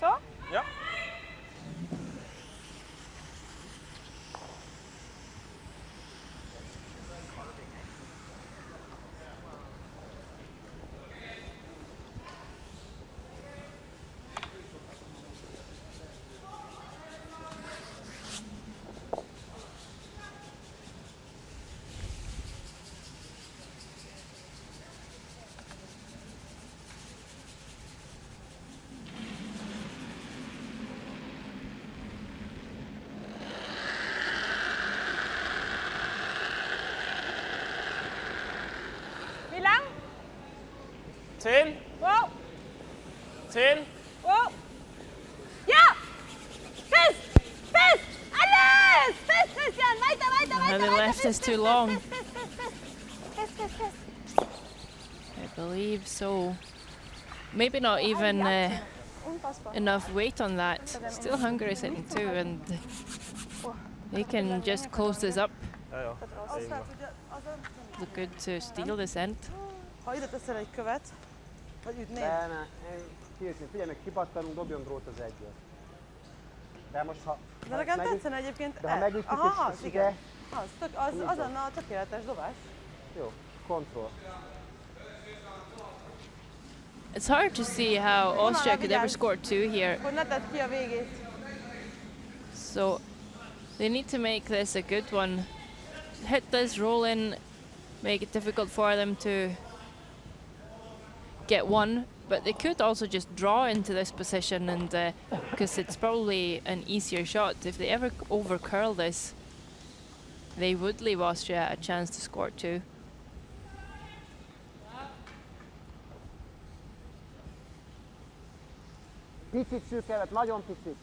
So? Ja. 10. Wow! 10. Wow! Ja! Fest! Fest! Alles! Fest, Christian! Weiter, weiter, weiter! The left is too long. Fest, fest, fest! I believe so. Maybe not even Unfassbar. enough weight on that. Still Hungary sitting 2, and they can just close this up. Ja, ja. Look good to steal this end. Ha ide teszel egy követ, vagy ütnéd? Ne, figyelj meg, kipattanunk, dobjon drót az egyet. De most ha... De nekem tetszene egyébként. De ha megütjük, aha, és igen. Az a tökéletes dobás. Jó, kontroll. It's hard to see how Austria could ever score 2 here. Hogy ne tedd ki a végét. So they need to make this a good one. Hit this, roll in, make it difficult for them to get one. But they could also just draw into this position, and because it's probably an easier shot. If they ever over curl this, they would leave Austria a chance to score 2. Picit szűkelet, nagyon picit.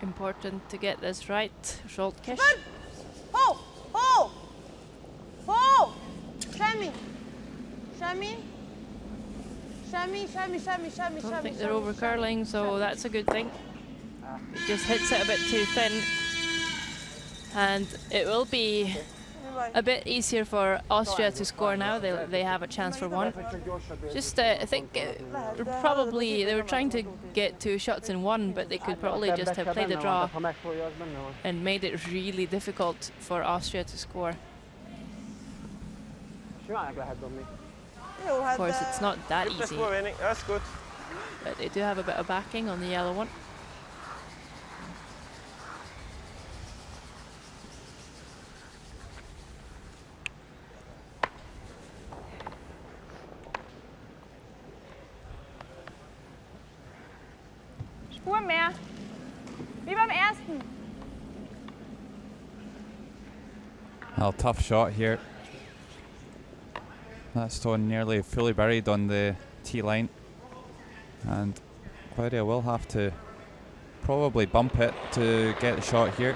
Important to get this right. Scholtkish. Ho! Ho! Ho! Semmi! Semmi! Semmi, semmi, semmi, semmi, Don't semmi, think they're semmi, over curling, so that's a good thing. It just hits it a bit too thin, and it will be a bit easier for Austria to score now. They have a chance for one. Just I think probably they were trying to get 2 shots in one, but they could probably just have played a draw and made it really difficult for Austria to score. Of course, it's not that easy, That's good. but they do have a bit of backing on the yellow one. Spur mehr. Wie beim ersten. Well, tough shot here. That stone nearly fully buried on the tee line, and Claudia will have to probably bump it to get the shot here.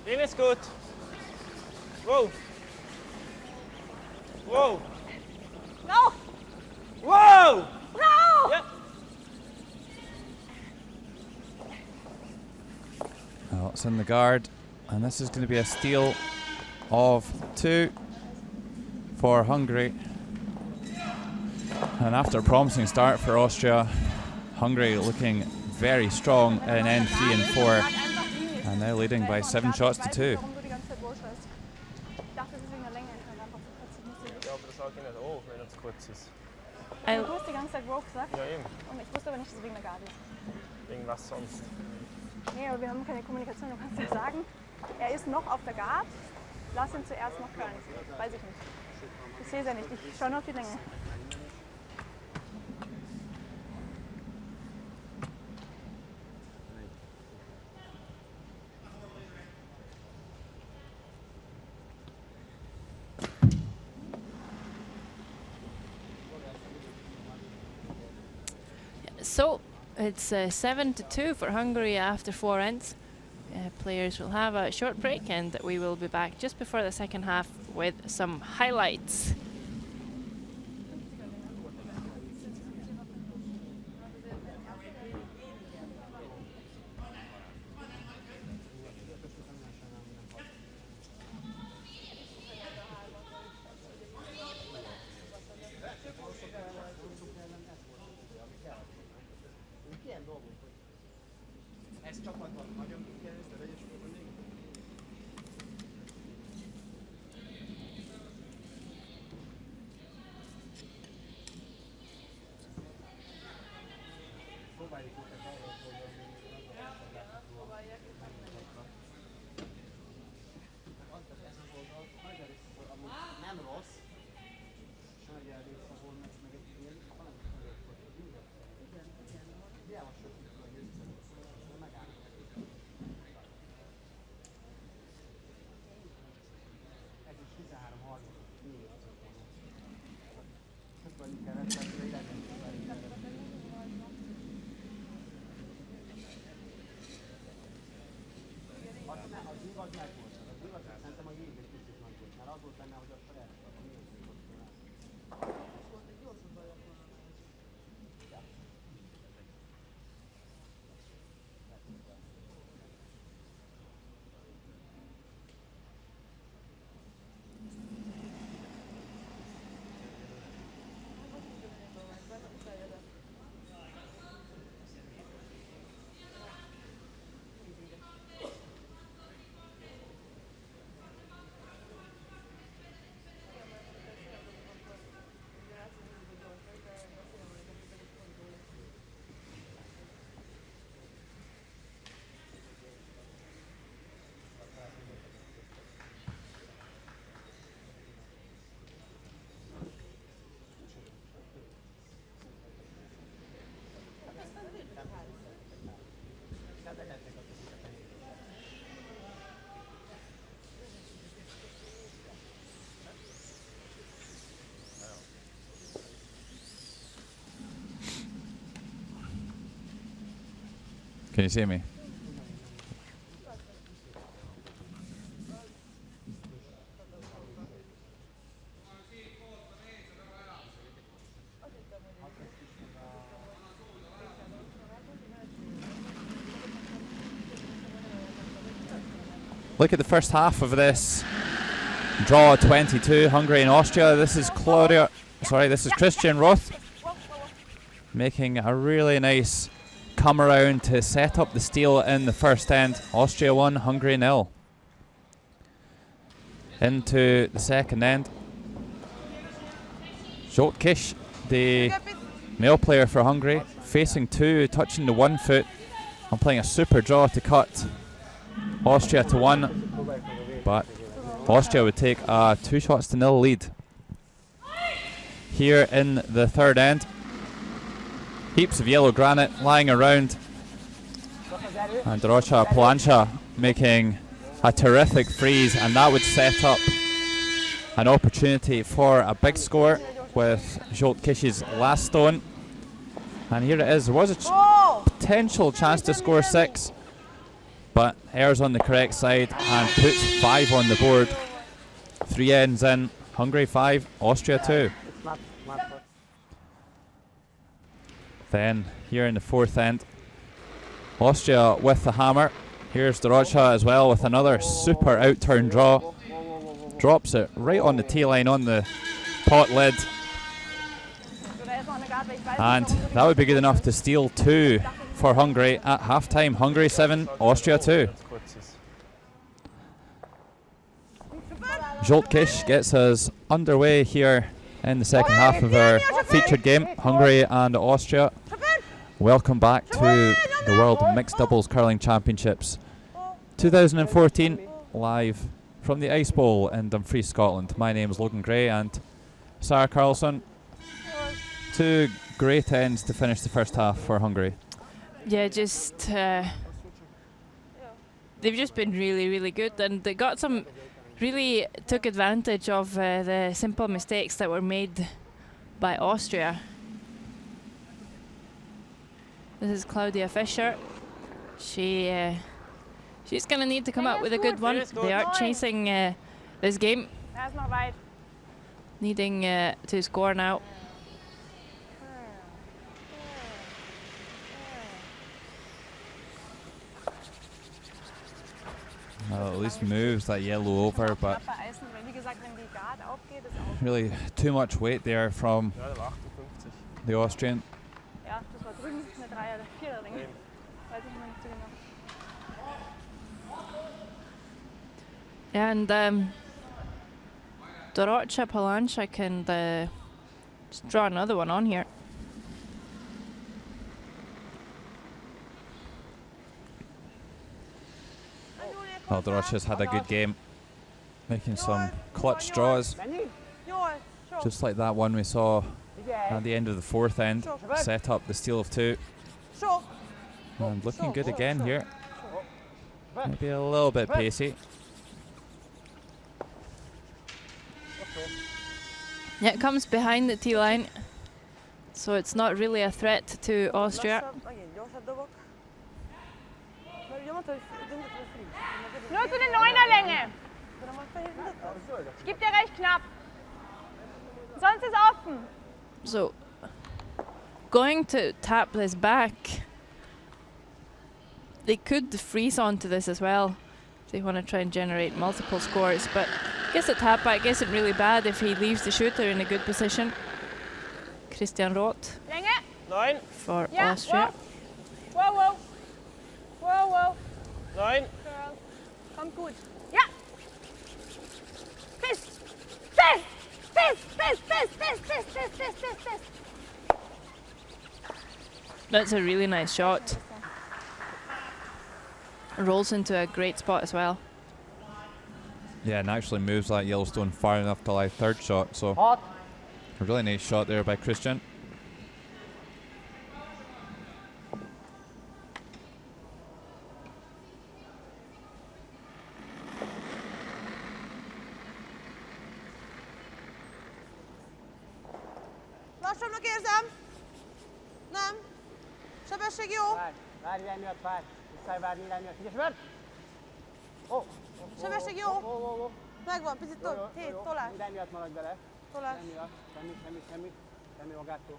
Den ist gut. Wow. Wow. No! Wow! No! Yep. Well, it's in the guard, and this is going to be a steal of 2 for Hungary. And after a promising start for Austria, Hungary looking very strong in end 3 and 4, and now leading by 7 shots to 2. Ja, aber das sage ich nicht auch, wenn er zu kurz ist. Du hast die ganze Zeit Rope gesagt. Ja, eben. Und ich wusste aber nicht, dass es wegen der Garde ist. Irgendwas sonst. Nee, aber wir haben keine Kommunikation. Du kannst ja sagen, er ist noch auf der Guard. Lass ihn zuerst noch curlen. Weiß ich nicht. Ich sehe es ja nicht. Ich schaue nur auf die Länge. So it's 7-2 for Hungary after 4 ends. Players will have a short break, and we will be back just before the second half with some highlights. az meg volt. Az igazság, szerintem a jég egy kicsit nagy volt, mert az volt benne, hogy akkor elszakadt, a miért szokott rá. Can you see me? Look at the first half of this draw 22, Hungary and Austria. This is Christian Roth making a really nice come around to set up the steal in the first end. Austria 1, Hungary 0. Into the second end. Zsoltkis, the male player for Hungary, facing 2, touching the 1 foot and playing a super draw to cut Austria to 1, but Austria would take a 2-0 lead. Here in the third end, heaps of yellow granite lying around, and Dorocha Polancha making a terrific freeze, and that would set up an opportunity for a big score with Zsoltkis's last stone. And here it is. There was a potential chance to score 6, but errs on the correct side and puts 5 on the board. 3 ends in. Hungary 5, Austria 2. Then here in the fourth end, Austria with the hammer. Here's Dorocha as well with another super out-turn draw. Drops it right on the tee line on the pot lid. And that would be good enough to steal 2 for Hungary at half-time. Hungary 7, Austria 2. Zsoltkis gets us underway here in the second half of our featured game, Hungary and Austria. Welcome back to the World Mixed Doubles Curling Championships 2014, live from the Ice Bowl in Dumfries, Scotland. My name is Logan Gray and Sarah Carlson. 2 great ends to finish the first half for Hungary. Yeah, they've just been really, really good, and they really took advantage of the simple mistakes that were made by Austria. This is Claudia Fischer. She's going to need to come up with a good one. They are chasing this game, needing to score now. Well, at least moves that yellow over, but really too much weight there from the Austrian. And Dorocha Polancha can just draw another one on here. Well, Dorocha's had a good game, making some clutch draws, just like that one we saw at the end of the fourth end, set up the steal of 2. And looking good again here. Maybe a little bit pacey. Yeah, it comes behind the tee line, so it's not really a threat to Austria. Nur zu den Neunerlänge. Ich gebe dir recht knapp. Sonst ist offen. So, going to tap this back, they could freeze onto this as well if they want to try and generate multiple scores, but I guess at tap back isn't really bad if he leaves the shooter in a good position. Christian Roth Länge. 9, for Ja, Austria. wow. Wow, wow. Wow, wow. 9, Girl. Kommt gut. Ja. Fest. Fest. Fest, fest, fest, fest, fest, fest, fest, fest, fest. That's a really nice shot. Rolls into a great spot as well. Yeah, and actually moves that Yellowstone far enough to allow third shot. So Hot. a really nice shot there by Christian. Lassabbnak érzem. Nem. Sebesség jó. Várj irányú, várj. Visszaj várni irányú. Figyelj, várj! Ó. Sebesség jó. Megvan, picit Jó, tovább. Hét, tolás. Irányú maradj bele. Tolás. Irányú, semmi. Semmi magától.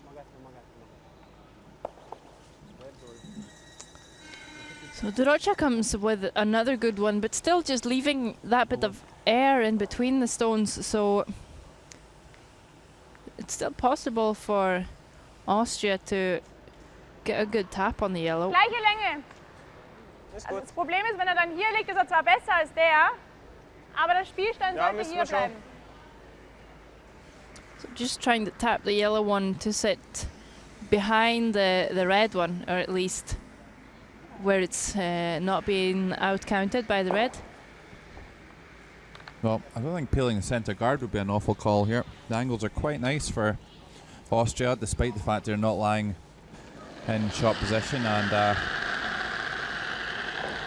So Dorocha comes with another good one, but still just leaving that bit of air in between the stones, so it's still possible for Austria to get a good tap on the yellow. Gleiche Länge. ist Also gut. das Problem ist, wenn er dann hier liegt, ist er zwar besser als der, aber der Spielstand Ja, sollte müssen hier wir schauen. bleiben. So just trying to tap the yellow one to sit behind the red one, or at least where it's not being out-counted by the red. Well, I don't think peeling the centre guard would be an awful call here. The angles are quite nice for Austria, despite the fact they're not lying in shot position, and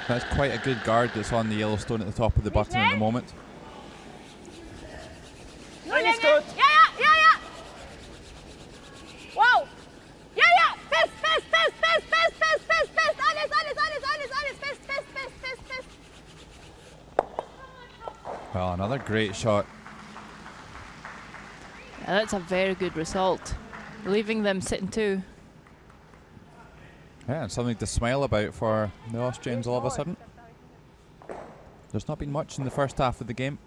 that's quite a good guard that's on the Yellowstone at the top of the button at the moment. Nur Länge ist Länge. gut. Ja. Wow. Ja. Fest. Alles. Fest. Well, another great shot. Yeah, that's a very good result, leaving them sitting two. Yeah, and something to smile about for the Austrians all of a sudden. There's not been much in the first half of the game.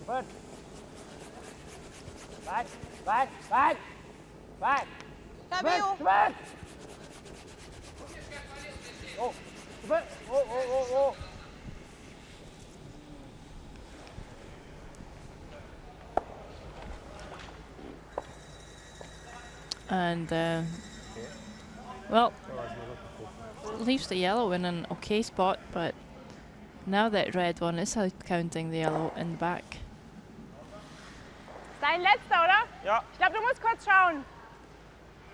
Gut. Weit. Fabio. Schwert. Oh. Schwert. Oh. And well, leaves the yellow in an okay spot, but now that red one is out counting the yellow in the back. Dein letzter, oder? Ja. Ich glaube, du musst kurz schauen.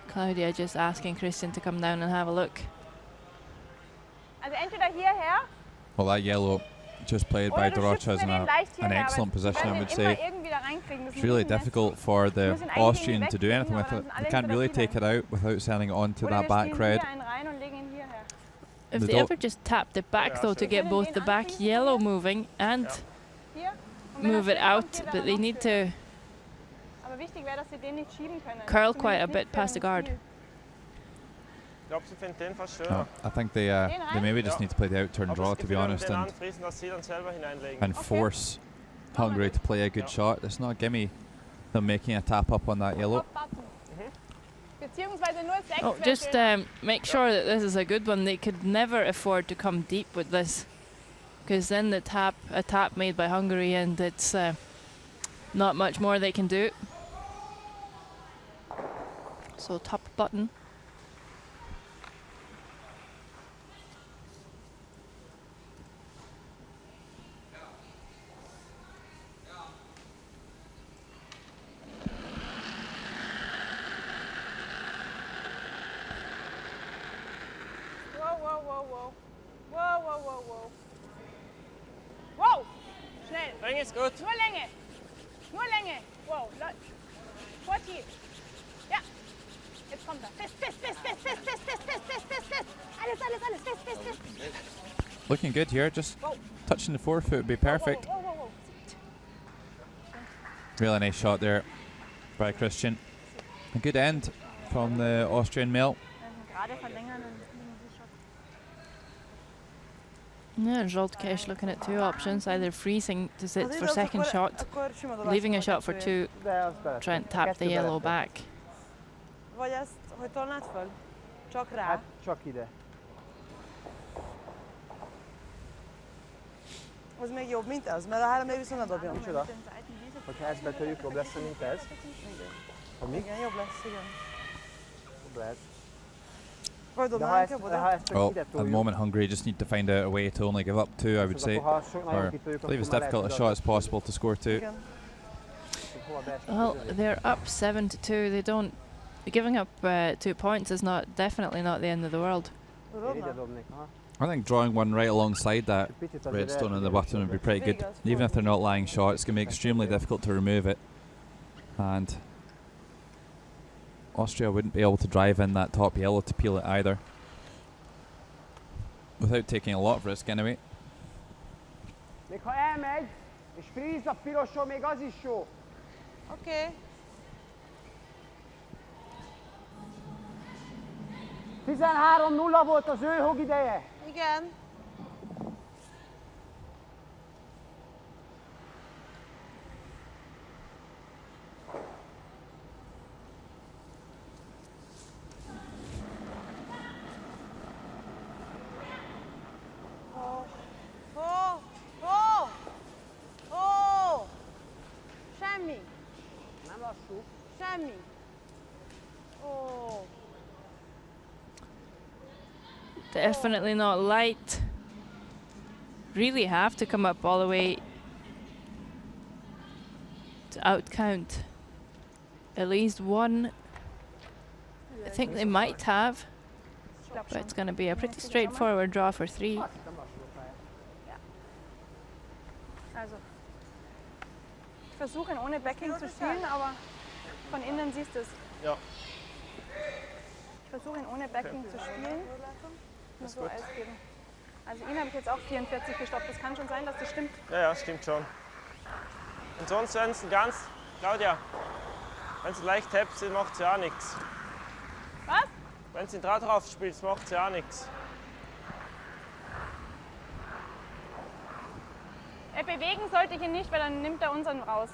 Claudia just asking Christian to come down and have a look. Also entweder hierher Well, that yellow just played by oder du Dorocha schützt is mir in den leicht an hierher. excellent aber position, I wir would werden ihn say. immer irgendwie da reinkriegen. Das ist It's really ein Riesennest. difficult for the müssen eigentlich Austrian irgendwie to do anything with wegkriegen, it. aber They das sind can't alle really hinter take it out without sending it onto Oder that wir back spielen red. hier einen rein und legen ihn hierher. If The they dot- ever just tap the back Ja, though to schön. get Können both den the back anschließen yellow hier? moving and Hier. Und wenn move er it schön out, kommt, hier but wäre they noch need schön. to Aber wichtig wäre, dass sie den nicht schieben können. curl Zumindest quite a nicht bit für past the ein guard. Spiel. Ich glaube, sie finden den fast No, schöner. I think they maybe just Ja. need to play the out turn Aber draw, das to be Gefühl, honest, den and anfriesen, dass sie dann selber hineinlegen. force Hungary to play a good shot. It's not a gimme them making a tap up on that yellow. Top-Button. Beziehungsweise nur 6 Oh, wäre just schön. make sure that this is a good one. They could never afford to come deep with this, because then a tap made by Hungary, and it's not much more they can do. So top button. Wow. Schnell. Länge ist gut. Nur Länge. Nur Länge. Wow, vor tief. Ja. Jetzt kommt er. Fest. Alles, fest. Looking good here, just touching the forefoot would be perfect. Whoa. Really nice shot there by Christian. A good end from the Austrian male. Gerade verlängern und Shot. Yeah, Zsoltke's looking at two options, either freezing to sit for second shot, leaving a shot for two, try and tap the yellow back. Vagy ezt, hogy tolnád föl? Csak rá? Hát csak ide. Az még jobb, mint ez, mert a három még viszont ne dobjon. Micsoda? Hogyha ezt betöljük, jobb lesz, mint ez? Hogy mi? Igen, jobb lesz, igen. Jobb lehet. Vagy De dobnánk jobb oda? Well, at the moment Hungary just need to find a way to only give up two, I would say. Or I believe as difficult a shot as possible to score two. Igen. Well, they're up 7-2. They don't. Giving up 2 points is definitely not the end of the world. Ide dobnék, aha. I think drawing one right alongside that redstone on the button would be pretty good. Even if they're not lying shot, it's going to be extremely difficult to remove it. And Austria wouldn't be able to drive in that top yellow to peel it either. Without taking a lot of risk anyway. Még ha elmegy, és fríz a piroson, még az is jó. Oké. 13-0 volt az ő hog ideje. Igen. Semmi. Nem lassú. Semmi. Ó. Definitely not light. Really have to come up all the way to outcount at least one. I think they might have, but it's going to be a pretty straightforward draw for three. Also, ich versuche ihn ohne Backing zu spielen, aber von innen siehst du es. Ja. Ich versuche ihn ohne Backing zu spielen. Nur so Eis geben. Also ihn habe ich jetzt auch 44 gestoppt. Das kann schon sein, dass das stimmt. Ja, stimmt schon. Und sonst, wenn es Claudia, wenn es leicht tappt, macht es ja auch nichts. Was? Wenn es den Draht drauf spielt, macht es ja auch nichts. Bewegen sollte ich ihn nicht, weil dann nimmt er unseren raus.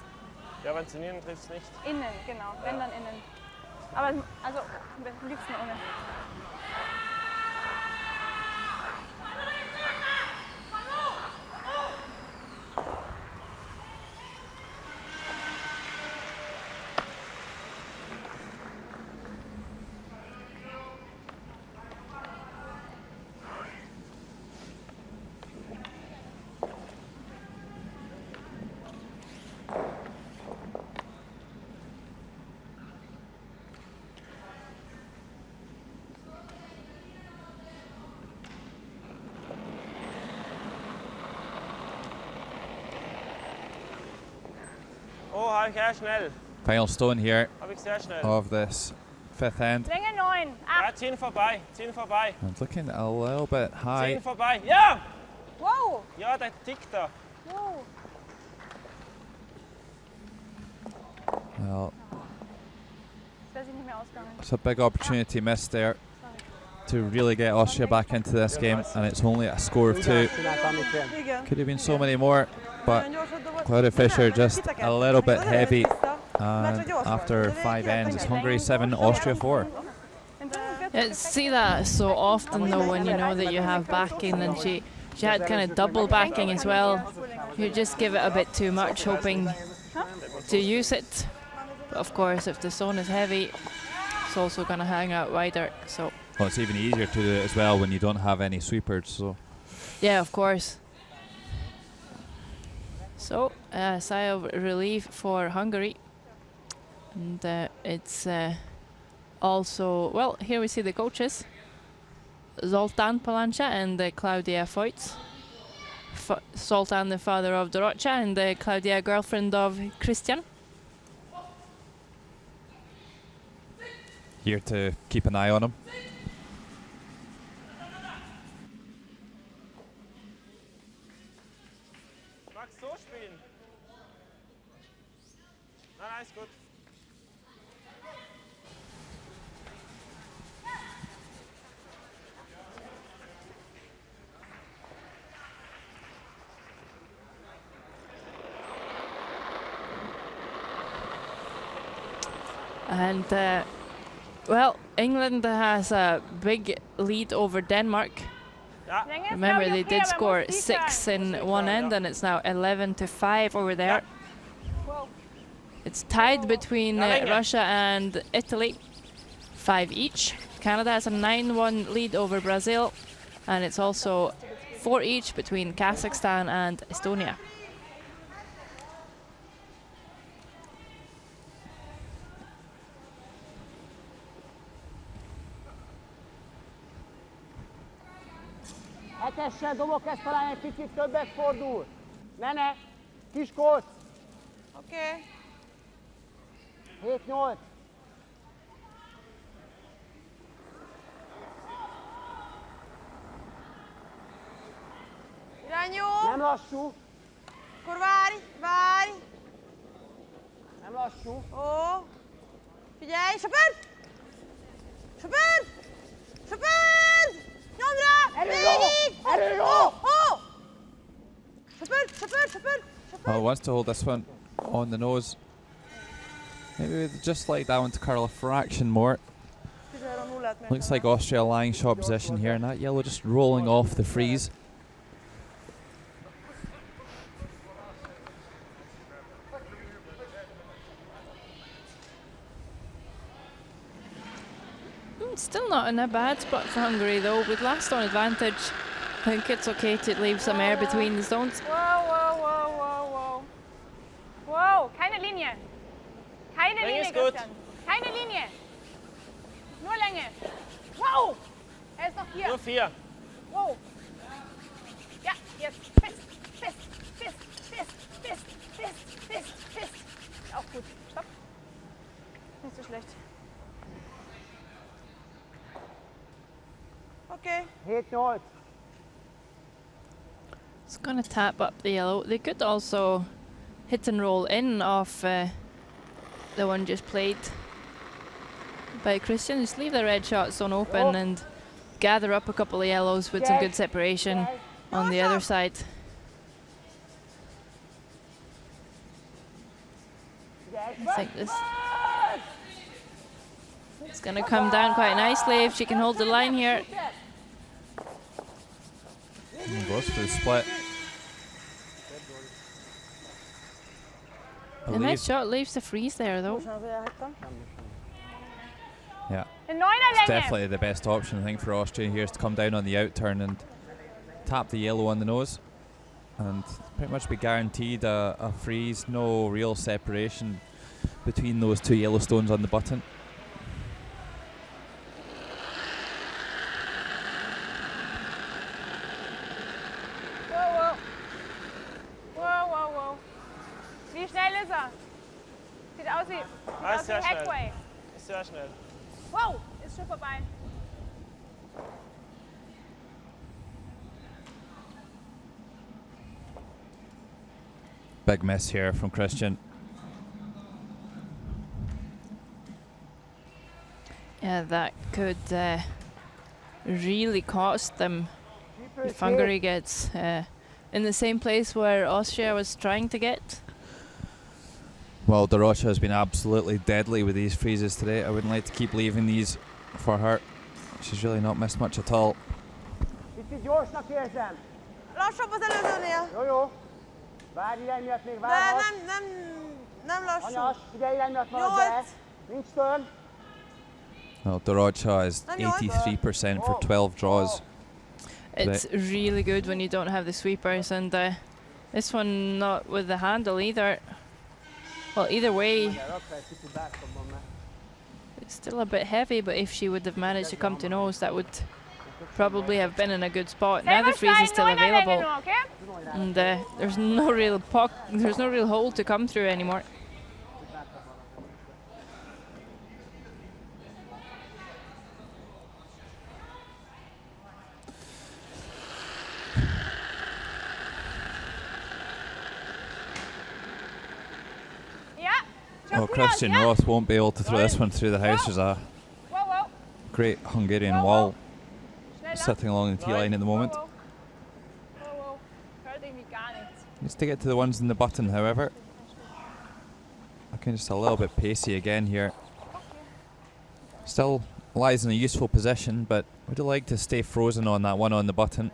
Ja, wenn es in innen trifft, nicht. Innen, genau. Wenn dann innen. Aber also am liebsten ohne. Oh, habe ich sehr schnell. Final stone here Habe ich sehr schnell. of this fifth end. Länge 9, Ja, 8. ziehen vorbei, ziehen vorbei. And looking a little bit high. Ziehen vorbei. Ja! Wow! Ja, der tickt da. Wow! Well, Das wäre sich nicht mehr ausgegangen. it's a big opportunity missed there to really get Austria back into this game, and it's only a score of two. Igen. Could have been so many more, but Nagyon gyorsan dobott. Claudia Fischer just a little bit Oda heavy. jössz vissza. And after 5 ends, it's Hungary 7, Austria 4. See that so often though when you know that you have backing, and she had kind of double backing as well. You just give it a bit too much, hoping to use it. But of course, if the zone is heavy, it's also going to hang out wider. So Well, it's even easier to do it as well when you don't have any sweepers. So yeah, of course. So sigh of relief for Hungary, and it's also, well, here we see the coaches, Zoltán Palanca and Claudia Feutz. Zoltán, the father of Dorottya, and Claudia, girlfriend of Christian. here to keep an eye on him. Magst so spielen? Nein, ist gut. And well, England has a big lead over Denmark. Ja. Remember, they did score 6 in one end, and it's now 11-5 over there. It's tied between Russia and Italy, 5 each. Canada has a 9-1 lead over Brazil, and it's also 4 each between Kazakhstan and Estonia. Hetessel dobok, ezt talán egy picit többet fordul. Ne, kis kóc. Oké. 7-8. Irány jó. Nem lassú. Akkor várj. Nem lassú. Ó. Figyelj, söpörd! Nyomd rá! Végig! Erő jó! Ó! Söpörd! Well, wants to hold this one on the nose. Maybe we'd just like that one to curl a fraction more. Looks like Austria lying short position here, and that yellow just rolling off the freeze. Still not in a bad spot for Hungary though. With last on advantage, I think it's okay to leave some air between the stones. Wow, keine Linie. Keine Länge Linie, ist gut. Christian. Keine Linie. Nur Länge. Wow! Ist noch 4. Nur 4. Wow. Ja, jetzt. Fest. Auch gut. Stopp. Nicht so schlecht. Okay. 7-8. It's going to tap up the yellow. They could also hit and roll in off the one just played by Christian. Just leave the red shot zone open and gather up a couple of yellows with some good separation on the other side. I think this it's going to come down quite nicely if she can hold the line here. And goes for the split. A nice shot leaves the freeze there though. Yeah, Eine 9er it's Länge. definitely the best option I think for Austria here is to come down on the out turn and tap the yellow on the nose, and pretty much be guaranteed a freeze, no real separation between those two yellow stones on the button. Wow. Wie schnell ist er? Sieht aus wie Sehr schnell. Hackway. Ist sehr schnell. Wow, ist schon vorbei. Big miss here from Christian. Yeah, that could really cost them if Hungary gets in the same place where Austria was trying to get. Well, Dorosha has been absolutely deadly with these freezes today. I wouldn't like to keep leaving these for her. She's really not missed much at all. Picit gyorsnak érzem. Lassabb az előzőnél. Jó. Várj, irány miatt még De várhat. nem lassú. Anyas, figyelj, irány miatt marad be. 8. Nincs turn. Well, Dorosha is 83% for 12 draws. It's really good when you don't have the sweepers, and this one not with the handle either. Well, either way, it's still a bit heavy, but if she would have managed to come to nose, that would probably have been in a good spot. Now the freeze is still available, and there's no real hole to come through anymore. Well, Christian Roth won't be able to throw this one through the house. There's a great Hungarian wall sitting along the tee line at the moment. Needs to get to the ones in the button, however. Looking just a little bit pacey again here. Still lies in a useful position, but would like to stay frozen on that one on the button.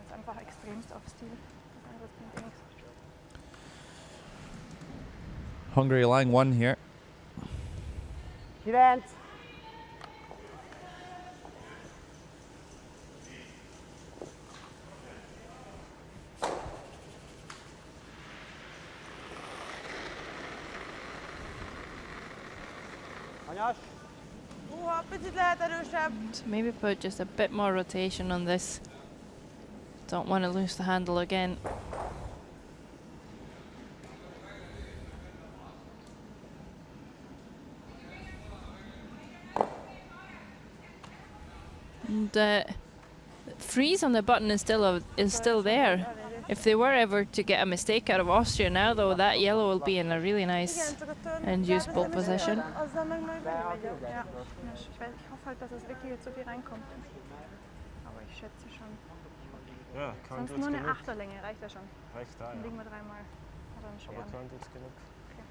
Hungary lying one here. 9. Anyas. So maybe put just a bit more rotation on this. Don't want to lose the handle again. And freeze on the button is still there. If they were ever to get a mistake out of Austria now, though, that yellow will be in a really nice and usable position. Ja, kann Sonst tut's nur eine genug. Achterlänge, reicht ja schon. Reicht da, Dann ja. liegen wir dreimal. Hat er einen Aber schweren. kann tut's genug. Okay.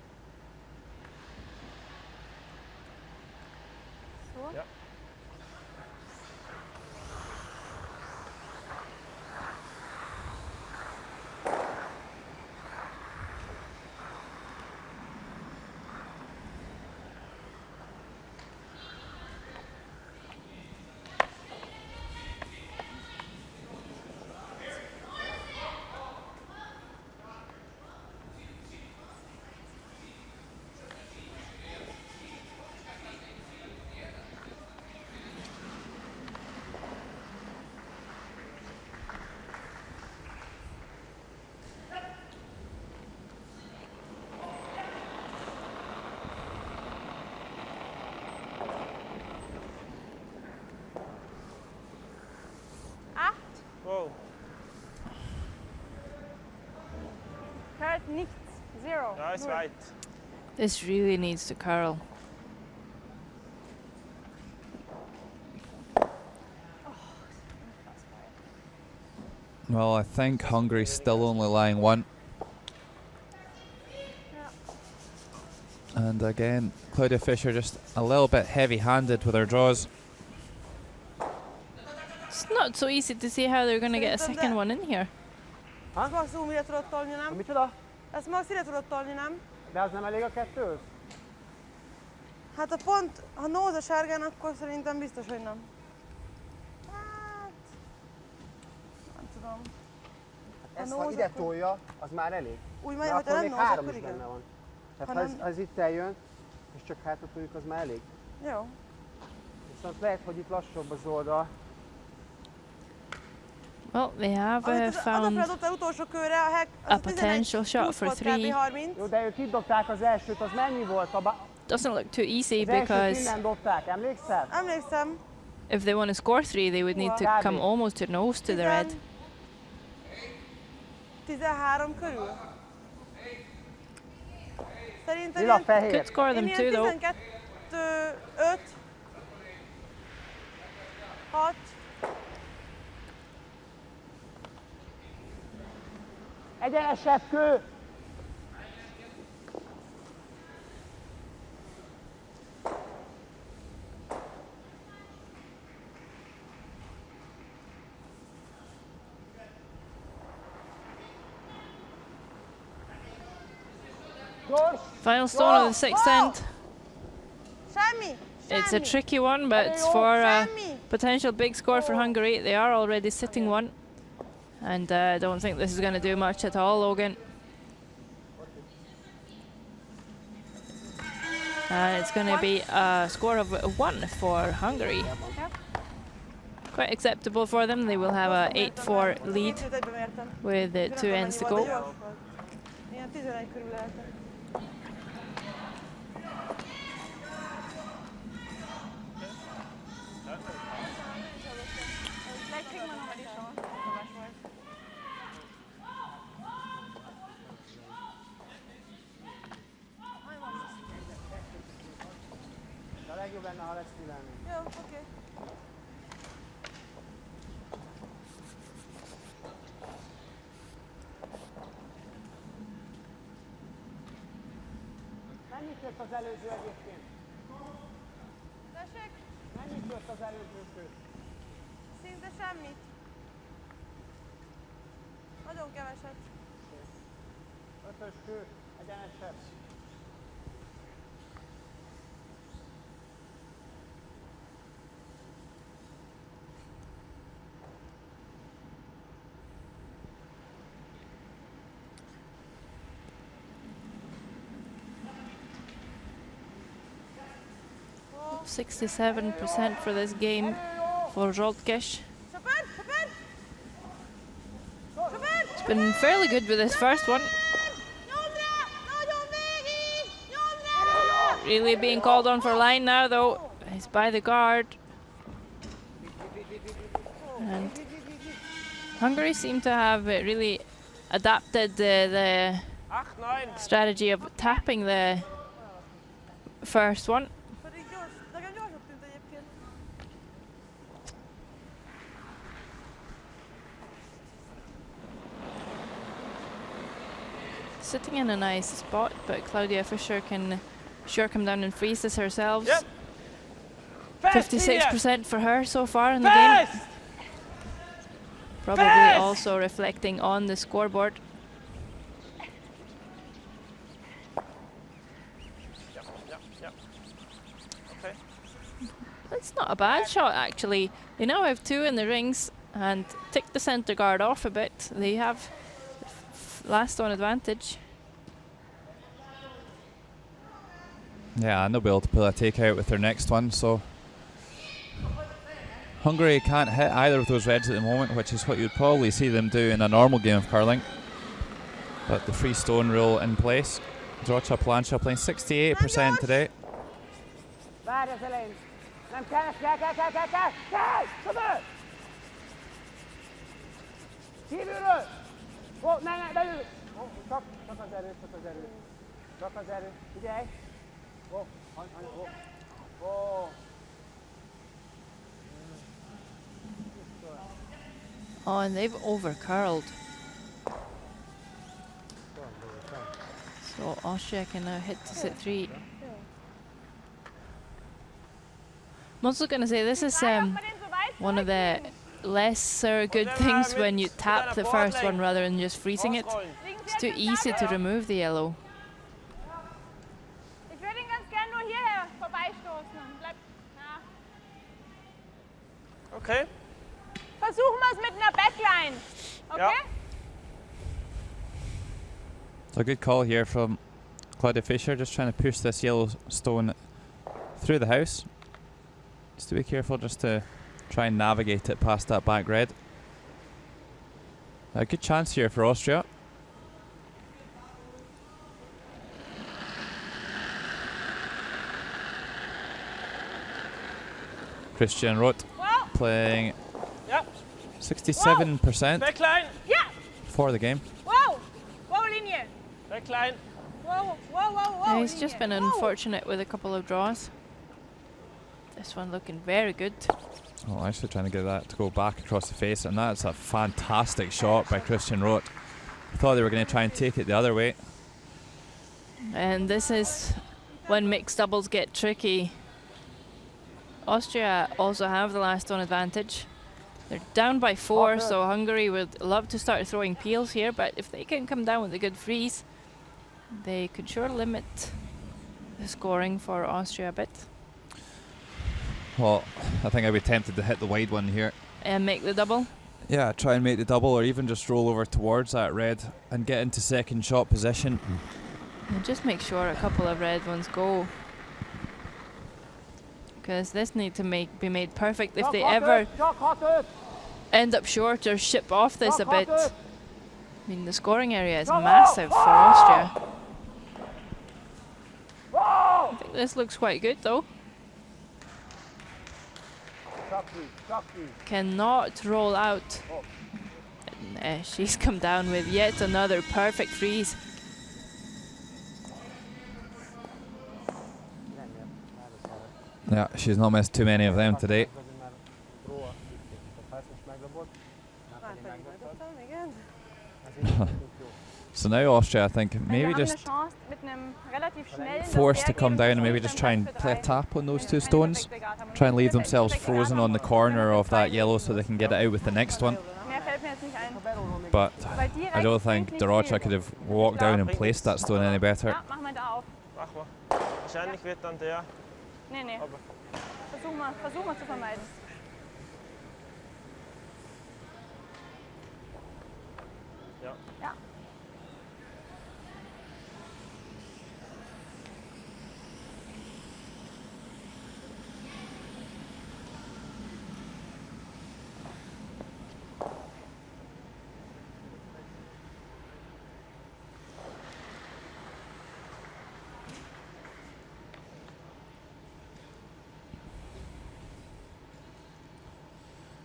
So. Ja. Wow. Hört nichts. Zero. Ja, ist Null. weit. This really needs to curl. Well, I think Hungary's still only lying one. And again, Claudia Fischer just a little bit heavy-handed with her draws. It's not so easy to see how they're going to get a second one in here. Ezt max ide tudod tolni, nem? Micsoda? Ezt max ide tudod tolni, nem? De az nem elég a kettőhöz? Hát ha nóz a sárgán, akkor szerintem biztos, hogy nem. Hát... Nem tudom. Ezt ha ide tolja, az már elég. Úgy De majd, hogyha akkor nem még nóz, 3 akkor is igen. benne van. Tehát ha ez itt eljön, és csak hátra toljuk, az már elég. Jó. Viszont lehet, hogy itt lassabb az oldal. Well, they have found Az utolsó körre, a hack, a potential shot for 3. 30. Jó, de ők itt dobták az elsőt, az mennyi volt? Doesn't look too easy Az elsőt because innen dobták, emlékszel? Emlékszem. if they want to score 3, they would need to come almost to nose to the red. 13 körül. Szerintem Lila ilyen, fehér. Could score them én too, ilyen though. 12, 5, 6. Egyenesebb kő! Final stone of the sixth end. Semmi! It's a tricky one, but for a potential big score for Hungary, they are already sitting one. And I don't think this is going to do much at all, Logan. And it's going to be a score of 1 for Hungary. Quite acceptable for them. They will have a 8-4 lead with 2 ends to go. Ilyen 11 körül lehetett. legjobb lenne, ha leszkülelnénk. Jó, oké. Mennyit jött az előző egyébként? Tessék? Mennyit jött az előző kő? Szinte semmit. Nagyon keveset. 5-ös kő, egyenesebb. Oh. 67% for this game for Zsoltkis. Söpör! Söpör! Söpör! He's been fairly good with this first one. Nyomra! Nagyon végig! Nyomra! Really being called on for line now, though. He's by the guard. And Hungary seem to have really adapted the 8, 9. strategy of tapping the first one. Pedig gyors, nekem gyorsabb tűnt egyébként. Sitting in a nice spot, but Claudia Fischer can sure come down and freeze this herself. Yep. Fast, 56% for her so far in the game. Fast! Probably Fast! also reflecting on the scoreboard. Yep. Okay. That's not a bad shot, actually. They now have 2 in the rings and tick the centre guard off a bit. They have last on advantage. Yeah, and they'll be able to pull a takeout with their next one. So Hungary can't hit either of those reds at the moment, which is what you'd probably see them do in a normal game of curling. But the free stone rule in place. Drocha Plancha playing 68% today. Várj az elején. Nem kell, kell! Söpör! Kívülről! Ó, ne, belül! Ó, csak az erő. Csak az erő. Figyelj! Ó, ó. Oh, and they've over-curled. So Austria can now hit to set 3. I'm also going to say this is one of the lesser good things when you tap the first one rather than just freezing it. It's too easy to remove the yellow. Ich würde ihn ganz gern nur hierher vorbeistoßen. Bleib. Ja. Okay. Versuchen wir es mit einer Backline. Okay? Ja. So a good call here from Claudia Fischer, just trying to push this yellow stone through the house. Just to be careful, just to try and navigate it past that back red. A good chance here for Austria. Christian Roth Wow. playing Yep. 67% Backline. Ja. for the game. Wow. Wow, Linie. Backline. Wow. He's just been unfortunate with a couple of draws. This one looking very good. Oh, actually trying to get that to go back across the face, and that's a fantastic shot by Christian Roth. I thought they were going to try and take it the other way. And this is when mixed doubles get tricky. Austria also have the last on advantage. They're down by 4, so Hungary would love to start throwing peels here, but if they can come down with a good freeze, they could sure limit the scoring for Austria a bit. Well, I think I'd be tempted to hit the wide one here. And make the double. Yeah, try and make the double, or even just roll over towards that red and get into second shot position. And just make sure a couple of red ones go. Because this needs to be made perfect. If they ever end up short or ship off this a bit. I mean, the scoring area is massive for Austria. I think this looks quite good though. Cannot roll out. And, she's come down with yet another perfect freeze. Yeah, she's not missed too many of them today. So now Austria, I think, maybe just forced to come down and maybe just try and play a tap on those two stones. Try and leave themselves frozen on the corner of that yellow so they can get it out with the next one. But I don't think Dorocha could have walked down and placed that stone any better. Wahrscheinlich wird dann der. Nee, nee. Versuch mal zu vermeiden. Ja. Ja.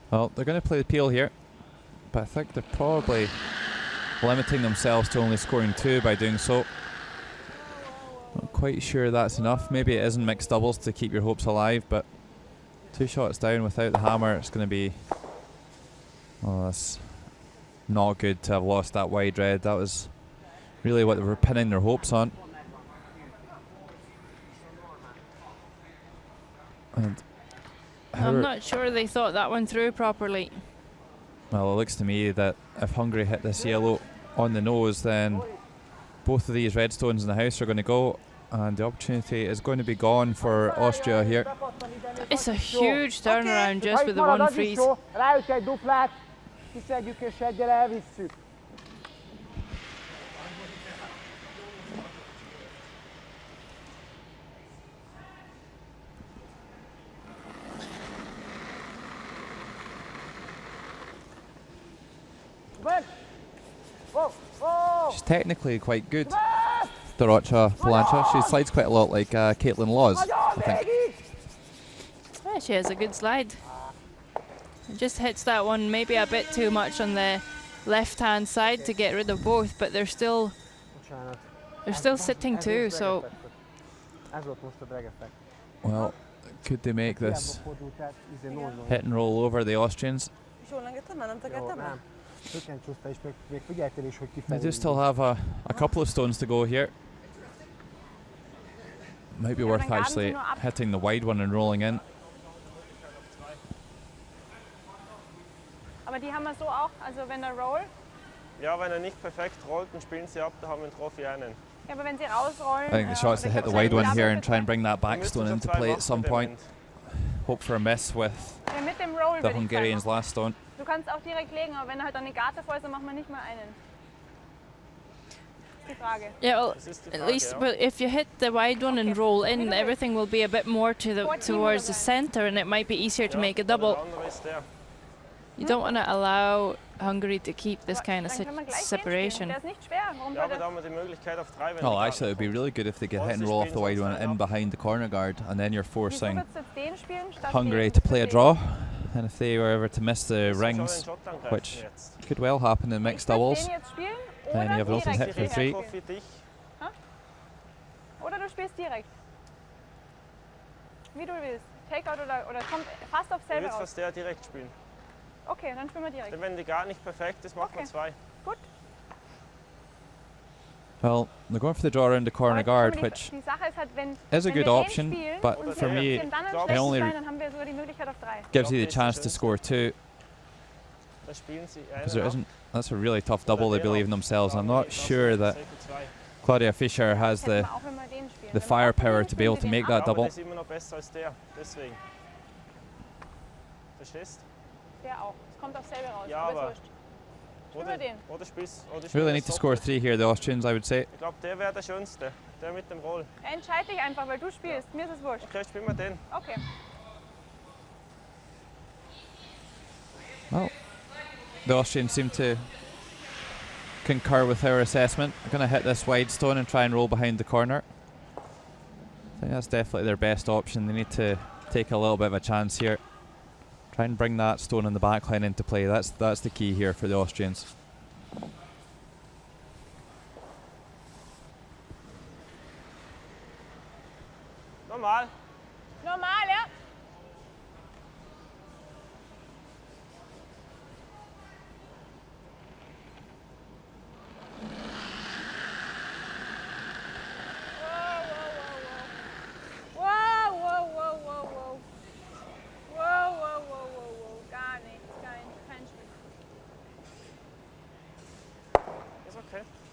Well, they're going to play the peel here, but I think they're probably limiting themselves to only scoring 2 by doing so. Not quite sure that's enough. Maybe it isn't mixed doubles to keep your hopes alive, but 2 shots down without the hammer, it's going to be... Oh, that's not good to have lost that wide red. That was really what they were pinning their hopes on. And I'm not sure they thought that one through properly. well, it looks to me that if Hungary hit this yellow on the nose, then both of these red stones in the house are going to go, and the opportunity is going to be gone for Austria here. It's a huge turnaround just with the one freeze. Rájött egy duplát, kiszedjük és egyel elvisszük. She's technically quite good, Dorocha Palancha. She slides quite a lot like Caitlin Laws, I think. Yeah, she has a good slide. It just hits that one maybe a bit too much on the left-hand side to get rid of both, but they're still sitting too, so... Well, could they make this hit and roll over the Austrians? They do still have a couple of stones to go here. Might be worth actually hitting the wide one and rolling in. Aber die haben wir so auch, also wenn der Roll. Ja, wenn nicht perfekt rollt, dann spielen sie ab, da haben wir einen Trophy einen. Ja, aber wenn sie rausrollen. I think the shot's to hit the wide one here and try and bring that back stone into play at some point. Hope for a miss with mit dem Roll the Hungarians' last stone. Du kannst auch direkt legen, aber wenn halt dann eine Garte voll ist, dann machen wir nicht mal einen. Das ist die Frage. Yeah, well, at least, but if you hit the wide one and roll in, everything will be a bit more towards the center, and it might be easier to make a double. You don't want to allow Hungary to keep this kind of separation. Well, actually, it would be really good if they could hit and roll off the wide one in behind the corner guard, and then you're forcing Hungary to play a draw. And if they were ever to miss the rings, which could well happen in mixed doubles, then you have an open hit for 3. Oder du spielst direkt. Wie du willst. Takeout oder kommt fast auf selber raus. Ich würde fast direkt spielen. Okay, dann spielen wir direkt. Wenn die gar nicht perfekt ist, machen wir 2. Gut. Well, they're going for the draw around the corner guard, which is a good option, but for me, it only gives you the chance to score 2. Because there isn't. That's a really tough double they believe in themselves. I'm not sure that Claudia Fischer has the firepower to be able to make that double. Really need to score 3 here, the Austrians, I would say. Ich glaube, der wäre der schönste, der mit dem Roll. Entscheid dich einfach, weil du spielst. Mir ist es wurscht. Okay, spielen wir den. Okay. Well, the Austrians seem to concur with our assessment. I'm going to hit this wide stone and try and roll behind the corner. I think that's definitely their best option. They need to take a little bit of a chance here. Try and bring that stone in the back line into play. That's the key here for the Austrians. Normal. Normal, ja.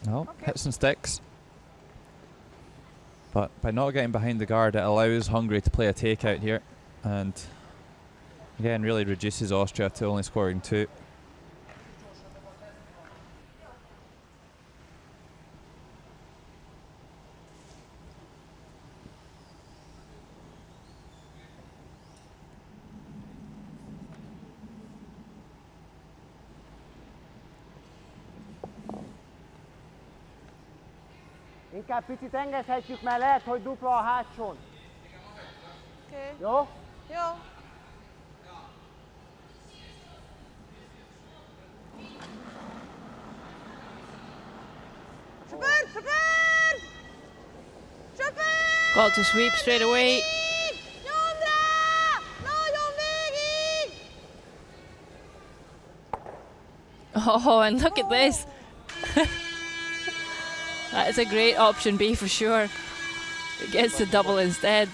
No, hits and sticks. But by not getting behind the guard, it allows Hungary to play a takeout here. And again, really reduces Austria to only scoring 2. Inkább picit engedhetjük, mert lehet, hogy dupla a hátsón. Okay. Jó? Jó. Super! Super! Super! Got to sweep straight away. Nyomra! Nagyon végig! Oh, and look at this. That is a great option B for sure. It gets the double instead.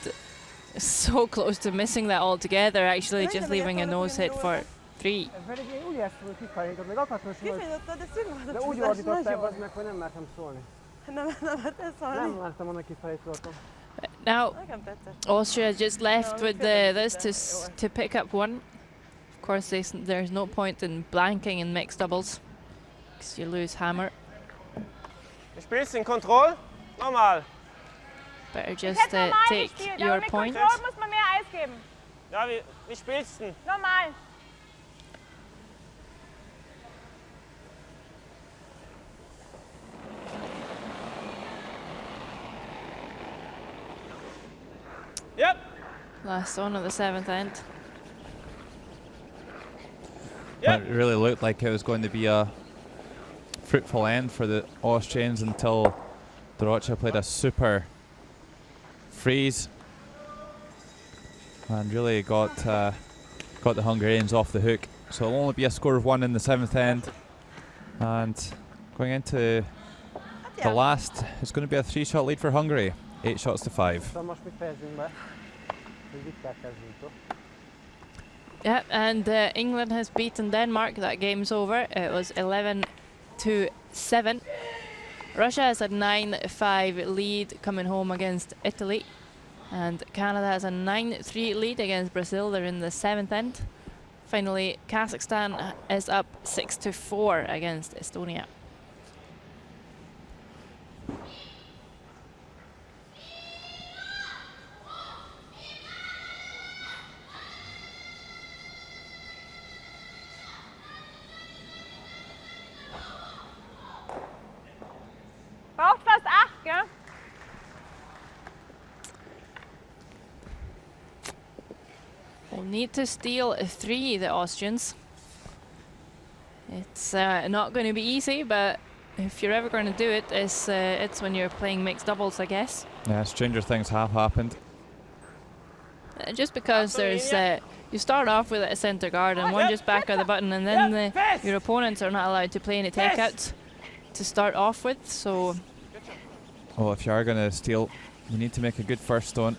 So close to missing that altogether, actually, just leaving a nose hit for 3. Pedig én úgy játszom, hogy kifelé, még akartam is, Kifejezetten, de szigorúan de úgy ordították az meg, hogy nem mertem szólni. Nem mertem szólni. Nem mertem, annak kifelé szóltam. Now, Nekem tetszett. Austria just left with this to pick up 1. Of course, there's no point in blanking in mixed doubles, because you lose hammer. Du spielst in Kontroll. Normal. Better Ich just hätte normal take gespielt, your aber mit point. Kontrolle muss man mehr Eis geben. Ja, wie spielst du denn? Normal. Yep. Last one of the 7th end. Yep. It really looked like it was going to be a fruitful end for the Austrians until Dorocha played a super freeze and really got the Hungarians off the hook. So it'll only be a score of 1 in the 7th end, and going into the last, it's going to be a 3-shot lead for Hungary, 8 shots to 5. Szóval most mit fejezzünk be? Hogy mit kell kezdjünk, jó? Yep, and England has beaten Denmark. That game's over. It was 11-7. Russia has a 9-5 lead coming home against Italy. And Canada has a 9-3 lead against Brazil. They're in the 7th end. Finally, Kazakhstan is up 6-4 against Estonia. Braucht fast 8, gell? Will need to steal 3, the Austrians. It's not going to be easy, but if you're ever going to do it, it's when you're playing mixed doubles, I guess. Yeah, stranger things have happened. Just because there's, you start off with a centre guard and one just back of the button, and then your opponents are not allowed to play any takeouts to start off with, so... Well, if you are going to steal, you need to make a good first stone.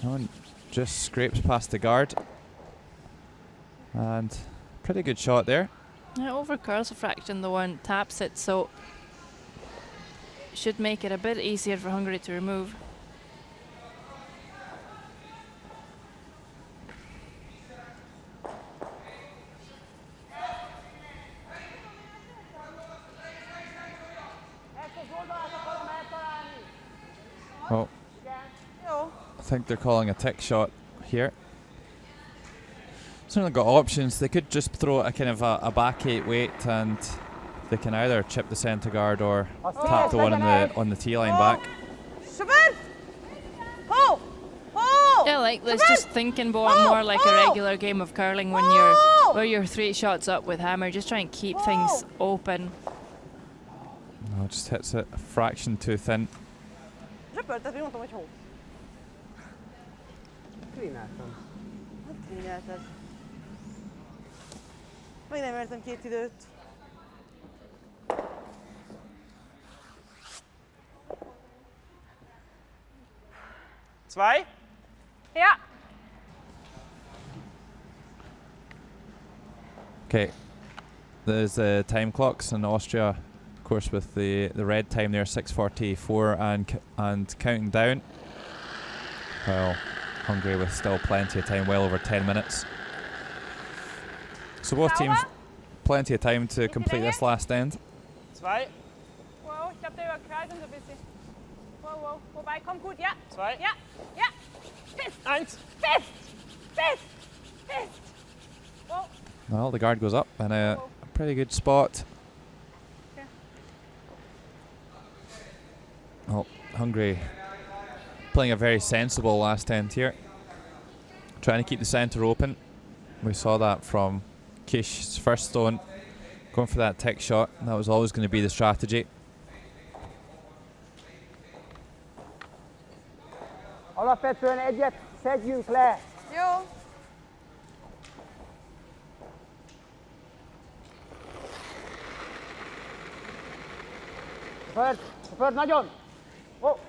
That one just scrapes past the guard. And pretty good shot there. Yeah, over curls a fraction, the one taps it, so should make it a bit easier for Hungary to remove. Oh, I think they're calling a tick shot here. Certainly got options. They could just throw a kind of a back 8 weight, and they can either chip the centre guard or tap the one on the tee line back. Super! Ho! Ho! Yeah, like let's just thinking about more like a regular game of curling when you're 3 shots up with hammer. Just try and keep things open. No, just hits it a fraction too thin. Super, dat iemand om het hoofd. Cleanáltam. Hát cleanáltad. Meg nem értem 2 időt. Zwei. Ja. Okay. There's time clocks in Austria, of course, with the red time there, 6:44, and counting down. Well, Hungary with still plenty of time, well over 10 minutes. So both teams, plenty of time to complete this last end. Zwei. Wow, ich glaube, der überquert uns ein bisschen. Wow, wow. Wobei, komm gut, ja. Zwei. Ja, ja. Fest, Eins. fest, fest, fest. Wow. Well, the guard goes up in a pretty good spot. Okay. Well, Hungary playing a very sensible last end here. Trying to keep the centre open. We saw that from Kish's first stone, going for that tech shot. That was always going to be the strategy. Alapvetően egyet szedjünk le. Jó. Föld, nagyon! Oh.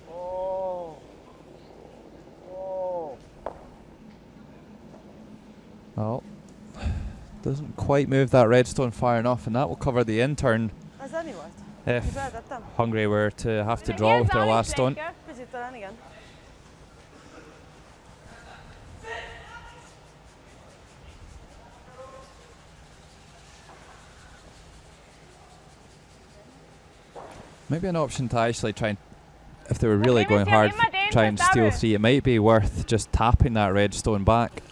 Oh. Oh. Well, doesn't quite move that redstone far enough, and that will cover the in-turn Az mi volt? if Feltettem? Hungary were to have to draw with their last stone. Picit talán igen. Maybe an option to actually try and, if they were really going hard, try and steal 3. It might be worth just tapping that redstone back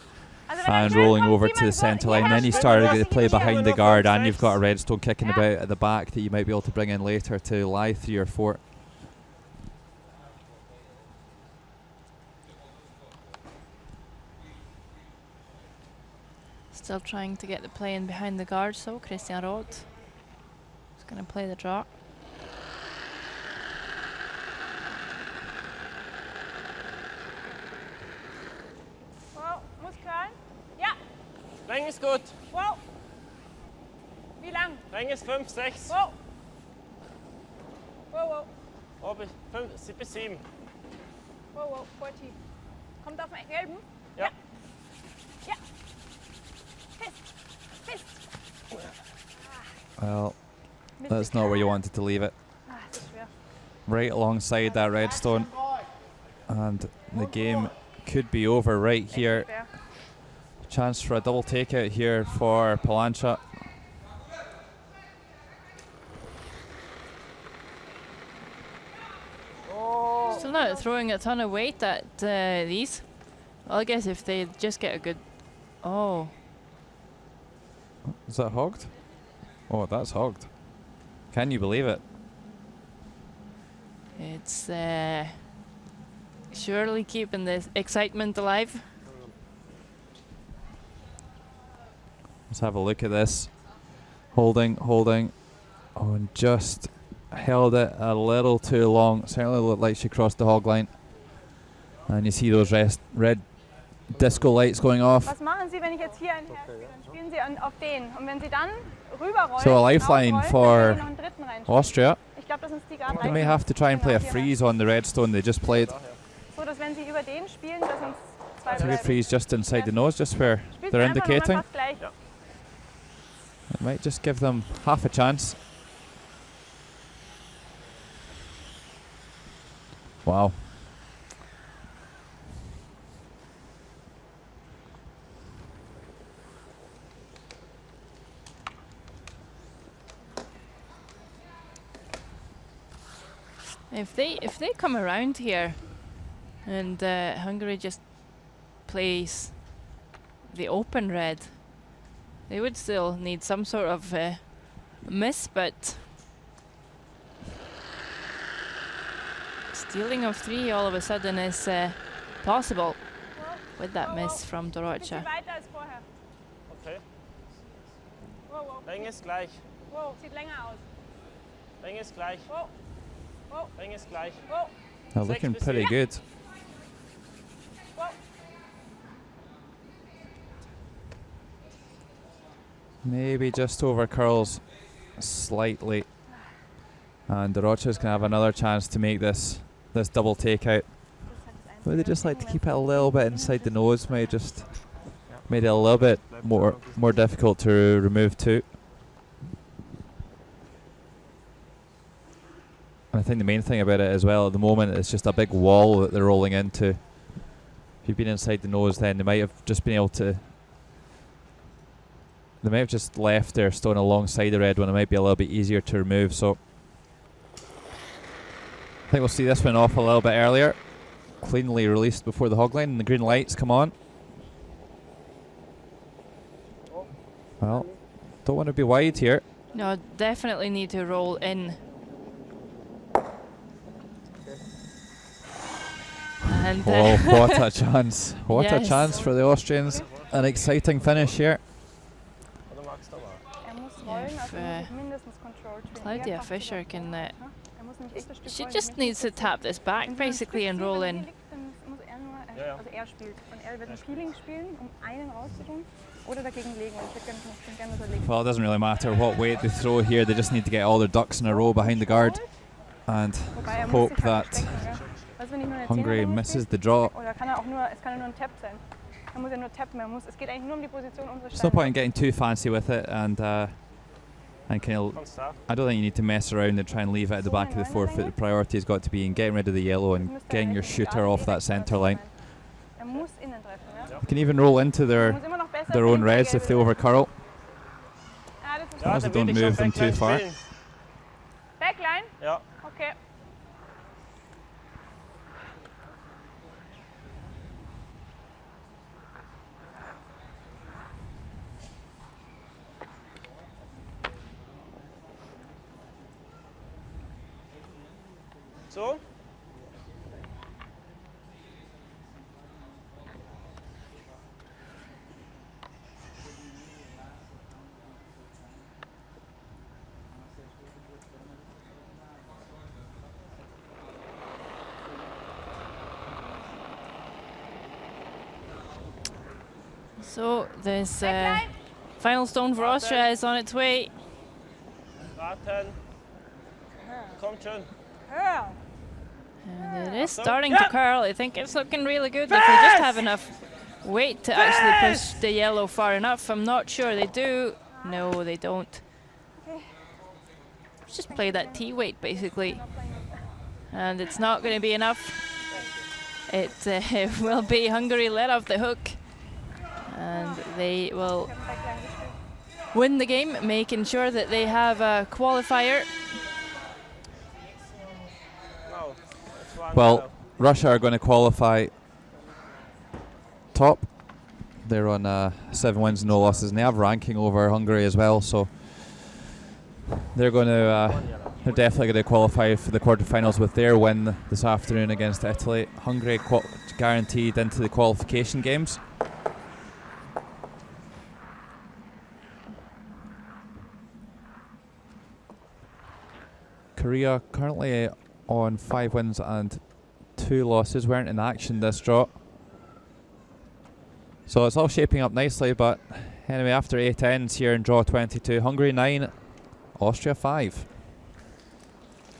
and rolling over to the centre line. Then you start to play behind the guard, and you've got a redstone kicking about at the back that you might be able to bring in later to lie 3 or 4. Still trying to get the play in behind the guard, so Christian Roth is going to play the draw. Wow, muss klein. Ja. Länge ist gut. Wow. Wie lang? Länge ist 5, 6. Wow. Wow, wow. Oh, bis 7. Wow, wow. Voll tief. Kommt auf den gelben? Ja. Ja. Fest. Fest. Well, that's not where you wanted to leave it. Ah, das ist schwer. Right alongside that redstone, and the game could be over right here. Schwer. Chance for a double takeout here for Palancha. Still not throwing a ton of weight at these. Well, I guess if they just get a good... Oh. Is that hogged? Oh, that's hogged. Can you believe it? It's surely keeping the excitement alive. Let's have a look at this. Holding. Oh, and just held it a little too long. Certainly looked like she crossed the hog line. And you see those red disco lights going off. Was machen Sie, wenn ich jetzt hier einen herspiele? Dann spielen Sie auf den. Und wenn Sie dann rüberrollen, So a lifeline rausrollen, for dann können Sie noch einen dritten reinspielen. Austria. Ich glaube, das sind die gerade They may have to try and play a freeze on the redstone they just played. So, dass wenn Sie über den spielen, dass uns zwei So a good bleiben. freeze just inside the nose, just where Spielt they're einfach nochmal indicating. fast gleich. It might just give them half a chance. Wow. If they come around here, and Hungary just plays the open red, they would still need some sort of miss, but stealing of 3 all of a sudden is possible with that miss from Bisschen Dorocha. weiter als vorher. Okay. Wow, wow. Länge ist gleich. Wow, sieht länger aus. Länge ist gleich. Wow. Wow. Länge ist gleich. Wow. They're looking pretty good. Maybe just over curls slightly. And the Rochers can have another chance to make this double takeout. But they just like to keep it a little bit inside the nose. May just made it a little bit more difficult to remove too. I think the main thing about it as well at the moment is just a big wall that they're rolling into. If you've been inside the nose, then they might have just been able to. They might have just left their stone alongside the red one. It might be a little bit easier to remove. So I think we'll see this one off a little bit earlier. Cleanly released before the hog line, and the green lights come on. Well, don't want to be wide here. No, definitely need to roll in. And oh, what a chance. What yes. a chance for the Austrians. An exciting finish here. Claudia Fischer can... she just needs to tap this back, basically, and roll in. Well, it doesn't really matter what weight they throw here. They just need to get all their ducks in a row behind the guard and hope that Hungary misses the draw. There's no point in getting too fancy with it, and kind of, I don't think you need to mess around and try and leave it at the back of the forefoot. The priority has got to be in getting rid of the yellow and getting your shooter off that centre line. You can even roll into their own reds if they over curl, as long as they don't move them too far. Backline? Ja. Okay. So? So this final stone for Austria is on its way. Warten. Kommt schon. And it is starting to curl. I think it's looking really good if they just have enough weight to actually push the yellow far enough. I'm not sure they do. No, they don't. Just play that T weight basically. And it's not going to be enough. It will be Hungary let off the hook. And they will win the game, making sure that they have a qualifier. Well, Russia are going to qualify top. They're on 7 wins, no losses, and they have ranking over Hungary as well. So they're going to, they're definitely going to qualify for the quarterfinals with their win this afternoon against Italy. Hungary guaranteed into the qualification games. Korea currently on 5 wins and 2 losses. Weren't in action this draw, so it's all shaping up nicely. But anyway, after 8 ends here in draw 22, Hungary 9, Austria 5.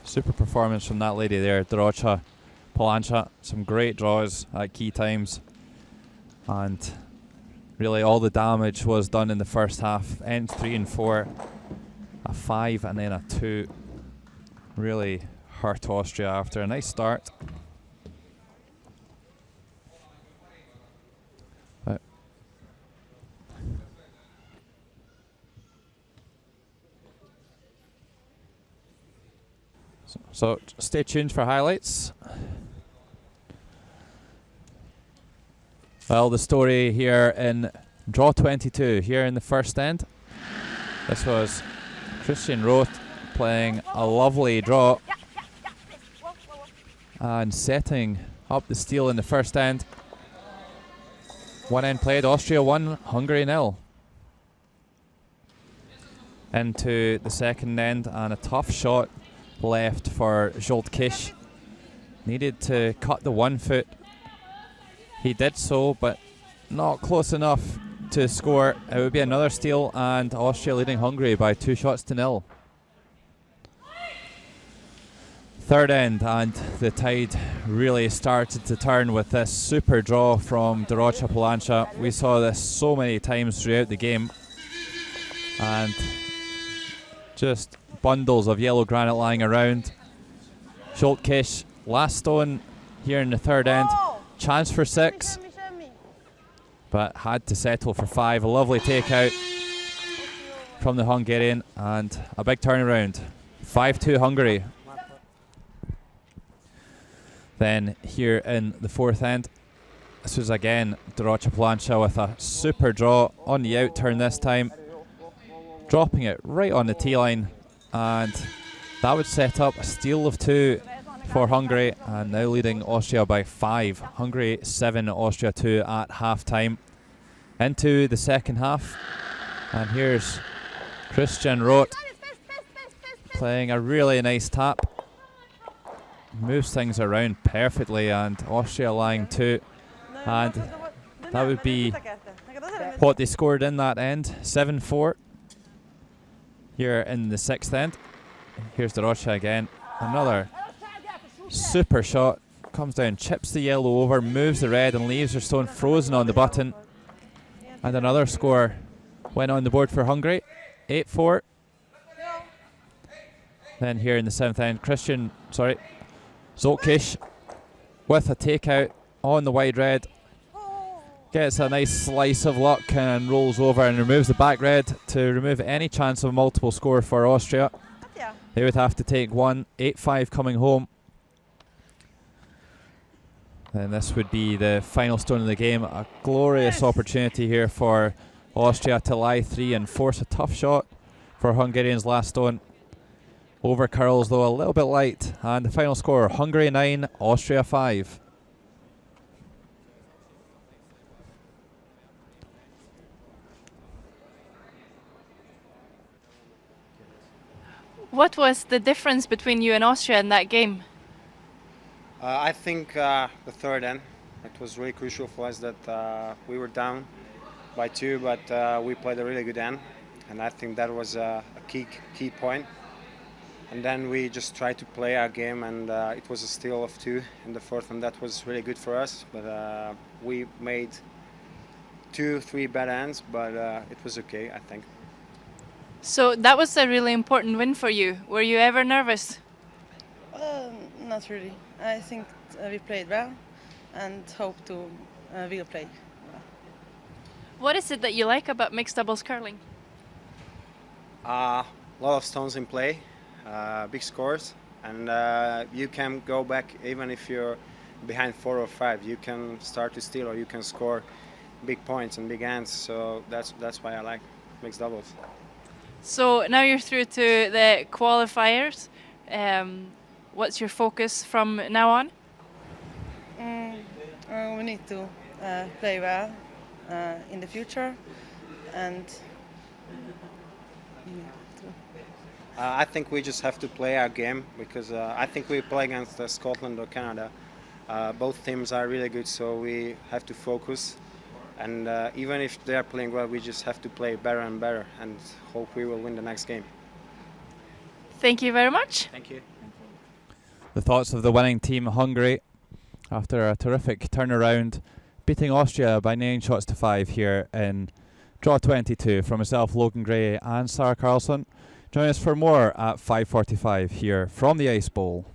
Super performance from that lady there, Dorocha Polancha. Some great draws at key times, and really all the damage was done in the first half. Ends 3 and 4, a 5 and then a 2. Really hurt Austria after a nice start. So stay tuned for highlights. Well, the story here in draw 22, here in the first end. This was Christian Roth playing a lovely draw and setting up the steal in the first end. One end played, Austria 1, Hungary 0. Into the second end, and a tough shot left for Zsoltkiss. Needed to cut the 1 foot. He did so, but not close enough to score. It would be another steal, and Austria leading Hungary by 2-0. Third end, and the tide really started to turn with this super draw from Dorocha Polanska. We saw this so many times throughout the game, and just bundles of yellow granite lying around. Schultkish, last stone here in the third end. Chance for 6, but had to settle for 5. A lovely takeout from the Hungarian, and a big turnaround. 5-2 Hungary. Then here in the fourth end, this was again Dorocha Polanska with a super draw on the out turn this time, dropping it right on the tee line, and that would set up a steal of 2 for Hungary, and now leading Austria by 5. Hungary 7, Austria 2 at half time. Into the second half, and here's Christian Roth playing a really nice tap. Moves things around perfectly, and Austria lying 2, and that would be what they scored in that end, 7-4. Here in the sixth end, here's Dorocha again, another super shot, comes down, chips the yellow over, moves the red, and leaves her stone frozen on the button, and another score went on the board for Hungary, 8-4. Then here in the seventh end, Zolkish with a takeout on the wide red, gets a nice slice of luck and rolls over and removes the back red to remove any chance of a multiple score for Austria. They would have to take 1, 8-5 coming home. And this would be the final stone of the game. A glorious opportunity here for Austria to lie 3 and force a tough shot for Hungarians' last stone. Over curls though a little bit light, and the final score, Hungary 9, Austria 5. What was the difference between you and Austria in that game? I think the third end, it was really crucial for us that we were down by 2, but we played a really good end, and I think that was a key point. And then we just tried to play our game, and it was a steal of 2 in the fourth, and that was really good for us. But we made 2-3 bad ends, but it was okay, I think. So that was a really important win for you. Were you ever nervous? Not really. I think we played well and hope to will play. What is it that you like about mixed doubles curling? A lot of stones in play. Big scores, and you can go back even if you're behind 4 or 5. You can start to steal, or you can score big points and big ends. So that's why I like mixed doubles. So now you're through to the qualifiers. What's your focus from now on? We need to play well in the future, and I think we just have to play our game, because I think we play against Scotland or Canada. Both teams are really good, so we have to focus. And even if they are playing well, we just have to play better and better, and hope we will win the next game. Thank you very much. Thank you. The thoughts of the winning team, Hungary, after a terrific turnaround, beating Austria by 9-5 here in draw 22. From myself, Logan Gray, and Sarah Carlson. Join us for more at 5:45 here from the Ice Bowl.